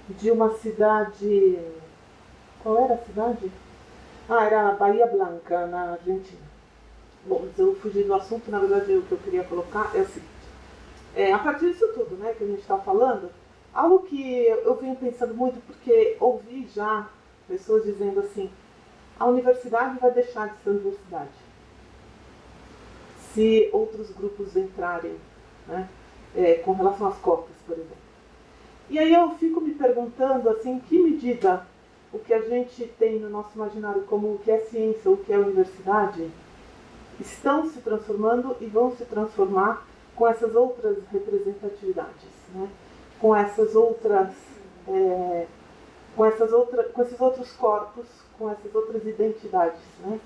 de uma cidade. Qual era a cidade? Era Bahia Blanca, na Argentina. Bom, eu fugi do assunto, na verdade o que eu queria colocar é o seguinte. A partir disso tudo, né, que a gente está falando, algo que eu venho pensando muito, porque ouvi já pessoas dizendo assim: a universidade vai deixar de ser universidade se outros grupos entrarem, né, com relação às cotas, por exemplo. E aí eu fico me perguntando assim, em que medida o que a gente tem no nosso imaginário como o que é ciência, o que é universidade, estão se transformando e vão se transformar com essas outras representatividades, né? com esses outros corpos, com essas outras identidades, né?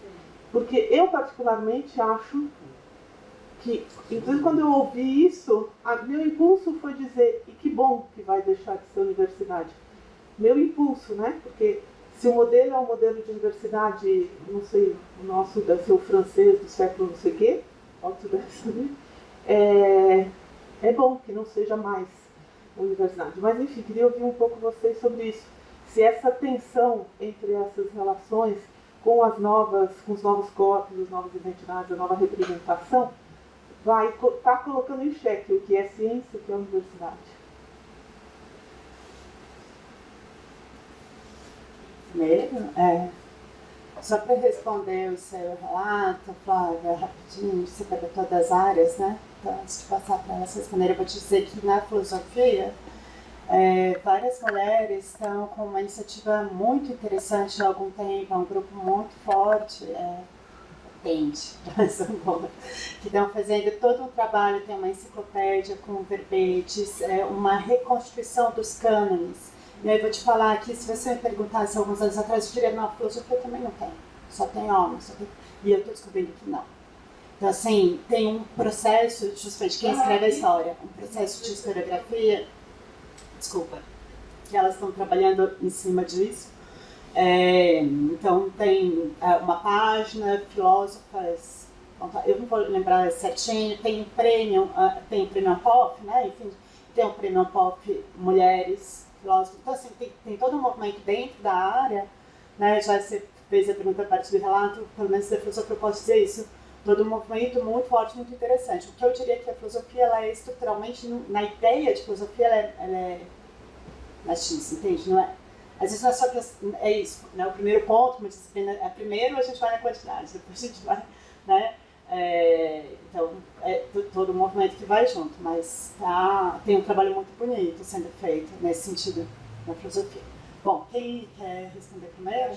Porque eu particularmente acho que, inclusive quando eu ouvi isso, meu impulso foi dizer: e que bom que vai deixar de ser universidade. Meu impulso, né? Porque se o modelo é um modelo de universidade, não sei, o nosso deve ser o francês do século não sei o quê, é bom que não seja mais universidade. Mas enfim, queria ouvir um pouco vocês sobre isso. Se essa tensão entre essas relações com os novos corpos, as novas identidades, a nova representação, vai estar colocando em xeque o que é ciência e o que é universidade. Primeiro, só para responder o seu relato, Flávia, rapidinho, você pegou todas as áreas, né? Então, antes de passar para elas responderem, eu vou te dizer que na filosofia, várias mulheres estão com uma iniciativa muito interessante há algum tempo, é um grupo muito forte, que estão fazendo todo um trabalho, tem uma enciclopédia com verbetes, uma reconstituição dos cânones. E aí eu vou te falar que se você me perguntasse alguns anos atrás, eu diria: não, a filosofia também não tem, só tem homens, e eu estou descobrindo que não. Então, assim, tem um processo, justamente, quem escreve a história, um processo de historiografia, que elas estão trabalhando em cima disso. Então, tem uma página, filósofas, eu não vou lembrar certinho, tem um prêmio Amphoff, né? Enfim, tem um prêmio Amphoff Mulheres Filósofas. Então, assim, tem todo um movimento dentro da área, né? Já você fez a pergunta a partir do relato, pelo menos da filosofia eu posso dizer isso, todo um movimento muito forte, muito interessante. O que eu diria que a filosofia, ela é estruturalmente, na ideia de filosofia, ela machista, entende? Não é, às vezes não é só que é isso, né? O primeiro ponto, uma disciplina, primeiro a gente vai na quantidade, depois a gente vai, né? Então, é todo o movimento que vai junto, mas tem um trabalho muito bonito sendo feito nesse sentido na filosofia. Bom, quem quer responder primeiro?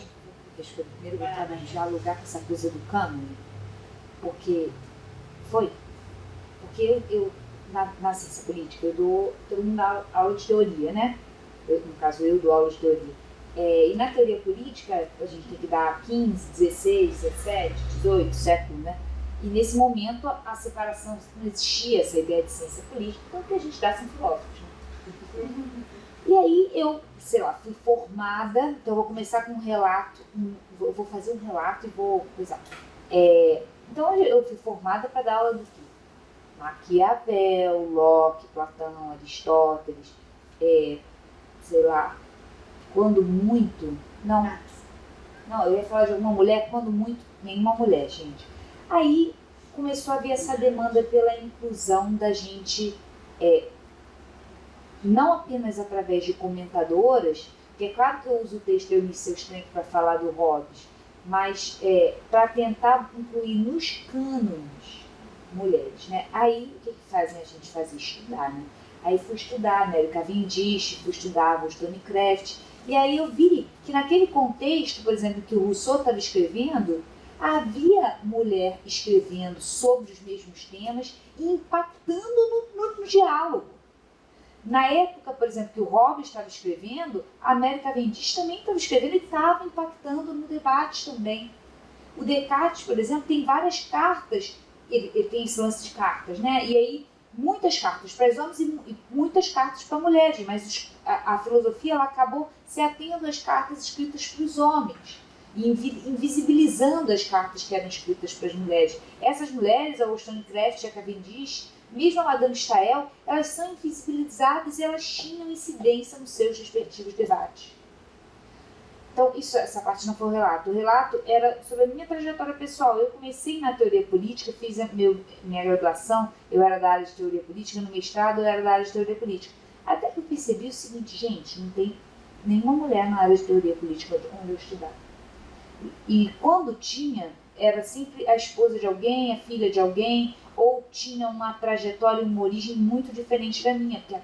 Deixa eu primeiro voltar a dialogar com essa coisa do cânone, porque eu na ciência política, todo mundo dá aula de teoria, né? No caso, eu dou aula de teoria. E na teoria política, a gente tem que dar 15, 16, 17, 18 século, né? E nesse momento, a separação, não existia essa ideia de ciência política, então que a gente dá são filósofos, né? E aí eu, sei lá, fui formada, então eu vou começar com um relato, vou fazer um relato e vou coisar. Então eu fui formada para dar aula do quê? Maquiavel, Locke, Platão, Aristóteles, sei lá, quando muito, não, eu ia falar de alguma mulher, quando muito, nenhuma mulher, gente. Aí começou a haver essa demanda pela inclusão da gente, não apenas através de comentadoras, porque é claro que eu uso o texto Eunice Eustanque para falar do Hobbes, mas para tentar incluir nos cânones mulheres, né? Aí o que fazem a gente fazer? Estudar, né? Aí fui estudar América Cavendish, fui estudar Wollstonecraft, e aí eu vi que naquele contexto, por exemplo, que o Rousseau estava escrevendo, havia mulher escrevendo sobre os mesmos temas e impactando no diálogo. Na época, por exemplo, que o Hobbes estava escrevendo, a América Cavendish também estava escrevendo e estava impactando no debate também. O Descartes, por exemplo, tem várias cartas, ele tem esse lance de cartas, né? E aí, muitas cartas para os homens e muitas cartas para mulheres, mas a filosofia ela acabou se atendo às cartas escritas para os homens e invisibilizando as cartas que eram escritas para as mulheres. Essas mulheres, a Wollstonecraft e a Cavendish, mesmo a Madame Stael, elas são invisibilizadas e elas tinham incidência nos seus respectivos debates. Então, essa parte não foi o relato. O relato era sobre a minha trajetória pessoal. Eu comecei na teoria política, fiz minha graduação, eu era da área de teoria política, no mestrado eu era da área de teoria política. Até que eu percebi o seguinte, gente, não tem nenhuma mulher na área de teoria política onde eu estudava. E quando tinha, era sempre a esposa de alguém, a filha de alguém, ou tinha uma trajetória, uma origem muito diferente da minha, porque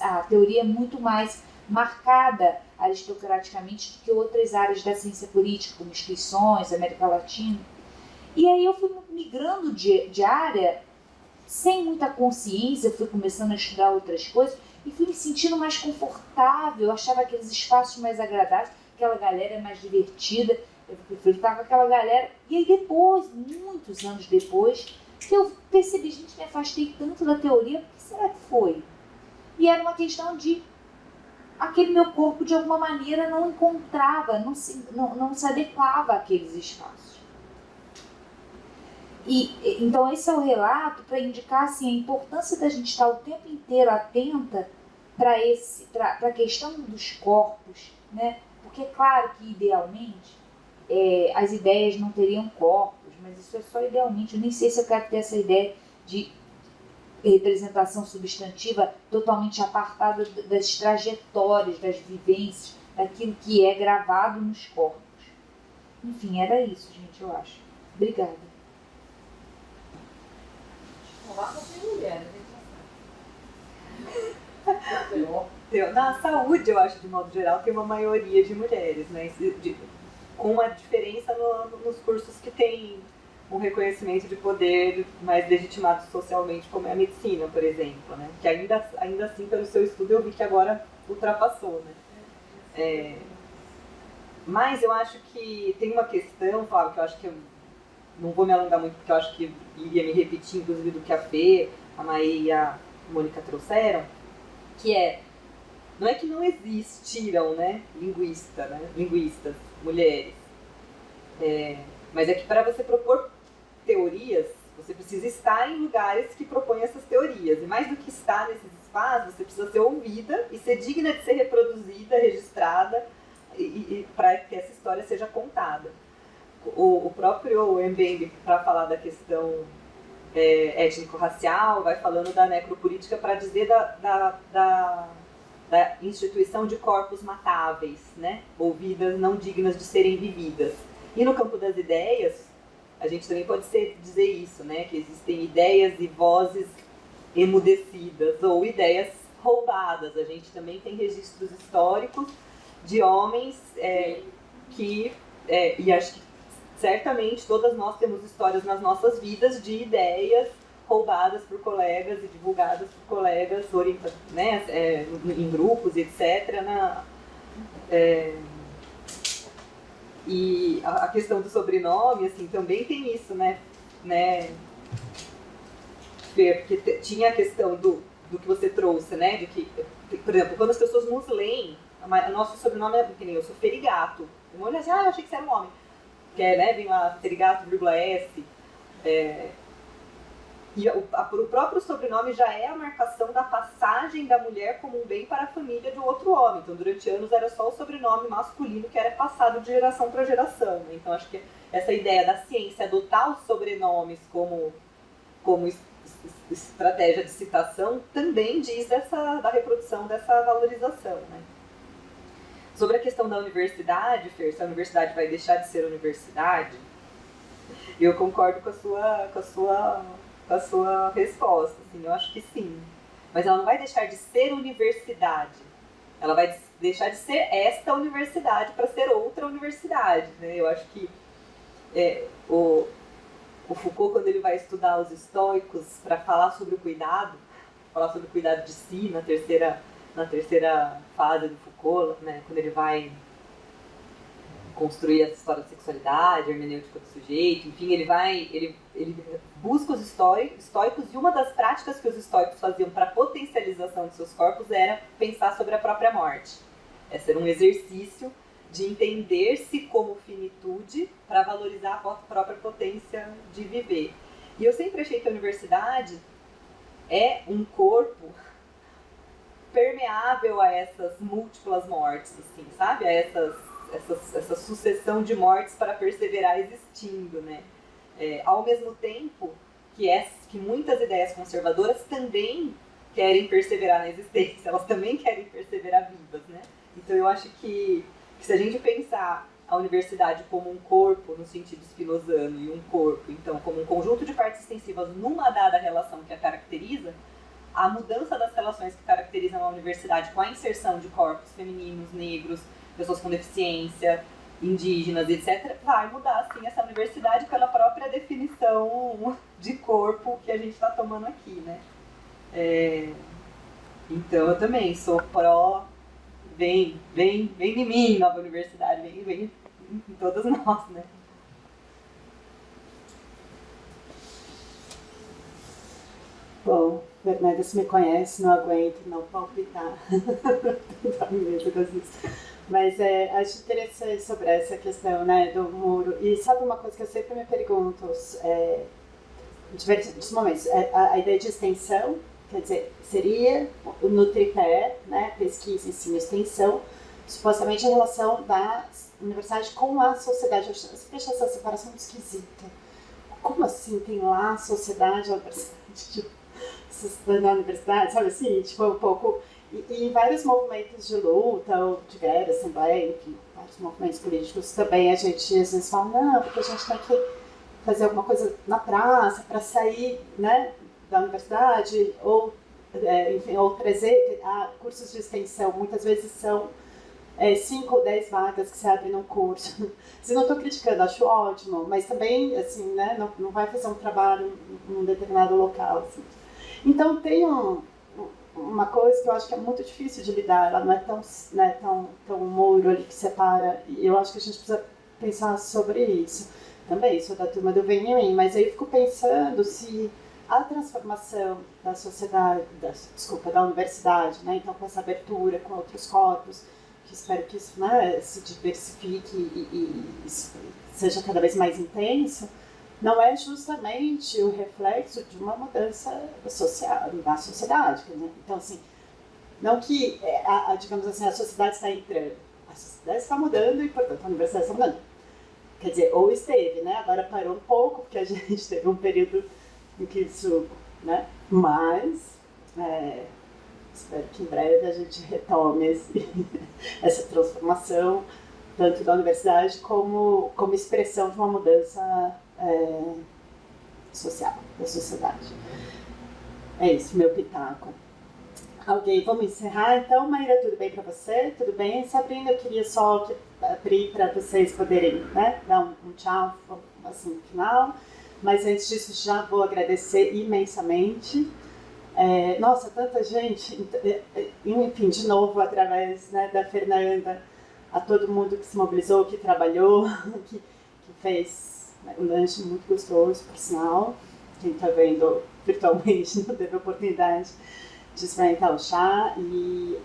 a teoria é muito mais marcada aristocraticamente do que outras áreas da ciência política, como instituições, América Latina. E aí eu fui migrando de área sem muita consciência, eu fui começando a estudar outras coisas e fui me sentindo mais confortável, eu achava aqueles espaços mais agradáveis, aquela galera é mais divertida, eu frequentava com aquela galera. E aí depois, muitos anos depois, que eu percebi, gente, me afastei tanto da teoria, por que será que foi? E era uma questão de aquele meu corpo de alguma maneira não encontrava, não se adequava àqueles espaços. Então esse é o relato para indicar assim, a importância da gente estar o tempo inteiro atenta para a questão dos corpos, né? Porque é claro que idealmente as ideias não teriam corpos, mas isso é só idealmente. Eu nem sei se eu quero ter essa ideia de representação substantiva totalmente apartada das trajetórias, das vivências, daquilo que é gravado nos corpos. Enfim, era isso, gente, eu acho. Obrigada. Lá não tem mulher, né? Na saúde, eu acho, de modo geral, tem uma maioria de mulheres, né? Com uma diferença nos cursos que tem um reconhecimento de poder mais legitimado socialmente, como é a medicina, por exemplo, né? Que ainda assim, pelo seu estudo, eu vi que agora ultrapassou, né? Mas eu acho que tem uma questão, Flávio, que eu acho que eu não vou me alongar muito, porque eu acho que iria me repetir, inclusive, do que a Fê, a Maí e a Mônica trouxeram, que não é que não existiram, né, linguistas, mulheres, mas é que para você propor teorias, você precisa estar em lugares que propõem essas teorias, e mais do que estar nesses espaços, você precisa ser ouvida e ser digna de ser reproduzida, registrada, e para que essa história seja contada. O próprio Mbembe, para falar da questão étnico-racial, vai falando da necropolítica para dizer da da instituição de corpos matáveis, né? Ou vidas não dignas de serem vividas. E no campo das ideias, a gente também pode dizer isso, né? Que existem ideias e vozes emudecidas ou ideias roubadas. A gente também tem registros históricos de homens e acho que certamente todas nós temos histórias nas nossas vidas de ideias roubadas por colegas e divulgadas por colegas, né, em grupos, etc. E a questão do sobrenome, assim, também tem isso, né? Porque tinha a questão do que você trouxe, né? De que, por exemplo, quando as pessoas nos leem, o nosso sobrenome é que nem eu sou Ferigato. Eu olho assim, eu achei que você era um homem. Que é, né? Vem lá, Ferigato, S. E o próprio sobrenome já é a marcação da passagem da mulher como um bem para a família de um outro homem. Então, durante anos, era só o sobrenome masculino que era passado de geração para geração. Né? Então, acho que essa ideia da ciência adotar os sobrenomes como estratégia de citação também diz da reprodução dessa valorização. Né? Sobre a questão da universidade, Fer, se a universidade vai deixar de ser universidade, eu concordo com a sua resposta, assim, eu acho que sim. Mas ela não vai deixar de ser universidade. Ela vai deixar de ser esta universidade para ser outra universidade. Né? Eu acho que o Foucault, quando ele vai estudar os estoicos para falar sobre o cuidado de si na terceira fase do Foucault, né? Quando ele vai construir essa história da sexualidade, a hermenêutica do sujeito, enfim, ele busca os estoicos, e uma das práticas que os estoicos faziam para a potencialização de seus corpos era pensar sobre a própria morte. Esse era um exercício de entender-se como finitude para valorizar a própria potência de viver. E eu sempre achei que a universidade é um corpo permeável a essas múltiplas mortes, assim, sabe? A essa sucessão de mortes para perseverar existindo, né? Ao mesmo tempo que muitas ideias conservadoras também querem perseverar na existência, elas também querem perseverar vivas, né? Então eu acho que se a gente pensar a universidade como um corpo, no sentido spinozano, e um corpo, então, como um conjunto de partes extensivas numa dada relação que a caracteriza, a mudança das relações que caracterizam a universidade com a inserção de corpos femininos, negros, pessoas com deficiência, indígenas, etc., vai mudar, sim, essa universidade pela própria definição de corpo que a gente está tomando aqui, né? Então, eu também sou pró... Vem em mim, nova universidade, vem em todas nós, né? Bom, Bernarda, se me conhece, não aguento não palpitar. Mas acho interessante sobre essa questão, né, do muro. E sabe uma coisa que eu sempre me pergunto, em diversos momentos, a ideia de extensão, quer dizer, seria no tripé, né, pesquisa, ensino e extensão, supostamente a relação da universidade com a sociedade. Eu sempre achei essa separação muito esquisita. Como assim tem lá a sociedade, a universidade, na universidade, sabe assim? Tipo, um pouco... E em vários movimentos de luta, ou de guerra, assembleia, enfim, vários movimentos políticos também, a gente às vezes fala, não, porque a gente tem que fazer alguma coisa na praça para sair, né, da universidade, ou, enfim, ou trazer cursos de extensão. Muitas vezes são 5 ou 10 vagas que se abrem num curso. Se não estou criticando, acho ótimo, mas também, assim, né, não vai fazer um trabalho num determinado local. Assim. Então, tem uma coisa que eu acho que é muito difícil de lidar, ela não é tão um muro ali que separa, e eu acho que a gente precisa pensar sobre isso. Também sou da turma do Vem em Mim, mas aí eu fico pensando se a transformação da sociedade, da universidade, né, então com essa abertura com outros corpos, que espero que isso, né, se diversifique e seja cada vez mais intenso, não é justamente o reflexo de uma mudança social na sociedade. Né? Então, assim, não que, digamos assim, a sociedade está entrando, a sociedade está mudando e, portanto, a universidade está mudando. Quer dizer, ou esteve, né? Agora parou um pouco, porque a gente teve um período em que isso, né? Mas, Espero que em breve a gente retome essa transformação, tanto da universidade como expressão de uma mudança social, da sociedade. É isso, meu pitaco. Alguém, vamos encerrar então? Maíra, tudo bem para você? Tudo bem? Sabrina, eu queria só abrir para vocês poderem, né, dar um tchau assim, no final. Mas antes disso, já vou agradecer imensamente. Nossa, tanta gente, enfim, de novo, através, né, da Fernanda, a todo mundo que se mobilizou, que trabalhou, que fez, né, um lanche muito gostoso, por sinal. Quem está vendo virtualmente não teve oportunidade de experimentar o chá. E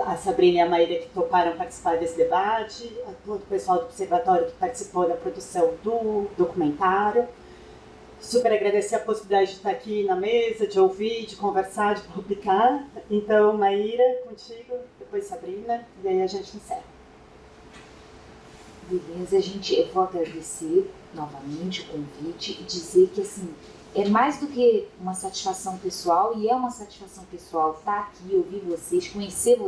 a Sabrina e a Maíra que toparam participar desse debate, a todo o pessoal do Observatório que participou da produção do documentário. Super agradecer a possibilidade de estar aqui na mesa, de ouvir, de conversar, de publicar. Então, Maíra, contigo, depois Sabrina, e aí a gente encerra. Beleza, eu vou agradecer novamente o convite e dizer que, assim, é mais do que uma satisfação pessoal, e é uma satisfação pessoal estar aqui, ouvir vocês, conhecer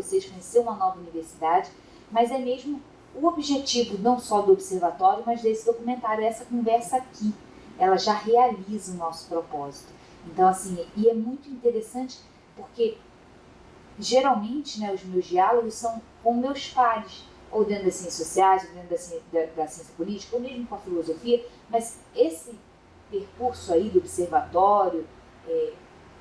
uma nova universidade, mas é mesmo o objetivo não só do Observatório, mas desse documentário, essa conversa aqui. Ela já realiza o nosso propósito. Então, assim, e é muito interessante porque, geralmente, né, os meus diálogos são com meus pares, ou dentro das ciências sociais, ou dentro da ciência política, ou mesmo com a filosofia, mas esse percurso aí do observatório,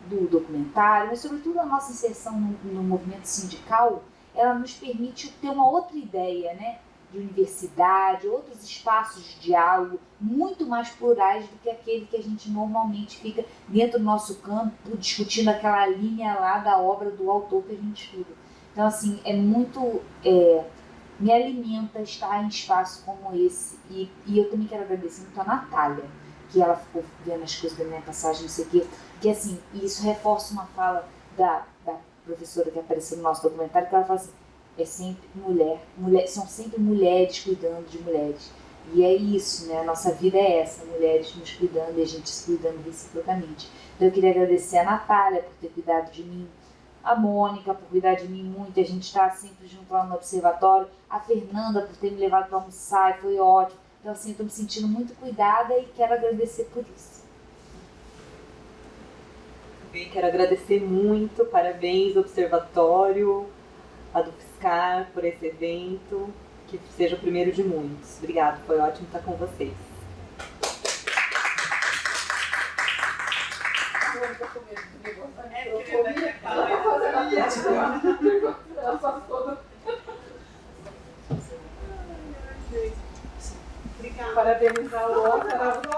do documentário, mas sobretudo a nossa inserção no movimento sindical, ela nos permite ter uma outra ideia, né, de universidade, outros espaços de diálogo muito mais plurais do que aquele que a gente normalmente fica dentro do nosso campo discutindo aquela linha lá da obra do autor que a gente estuda. Então, assim, me alimenta estar em espaços como esse. E eu também quero agradecer muito a Natália, que ela ficou vendo as coisas da minha passagem, não sei o quê, que assim, isso reforça uma fala da professora que apareceu no nosso documentário, que ela fala assim, é sempre são sempre mulheres cuidando de mulheres. E é isso, né? A nossa vida é essa, mulheres nos cuidando e a gente se cuidando reciprocamente. Então eu queria agradecer a Natália por ter cuidado de mim, a Mônica por cuidar de mim muito, a gente está sempre junto lá no observatório, a Fernanda por ter me levado para almoçar, foi ótimo. Então assim, eu estou me sentindo muito cuidada e quero agradecer por isso. Também quero agradecer muito, parabéns Observatório, a do Fiscar por esse evento, que seja o primeiro de muitos. Obrigada, foi ótimo estar com vocês. Obrigada. Parabenizar o outro.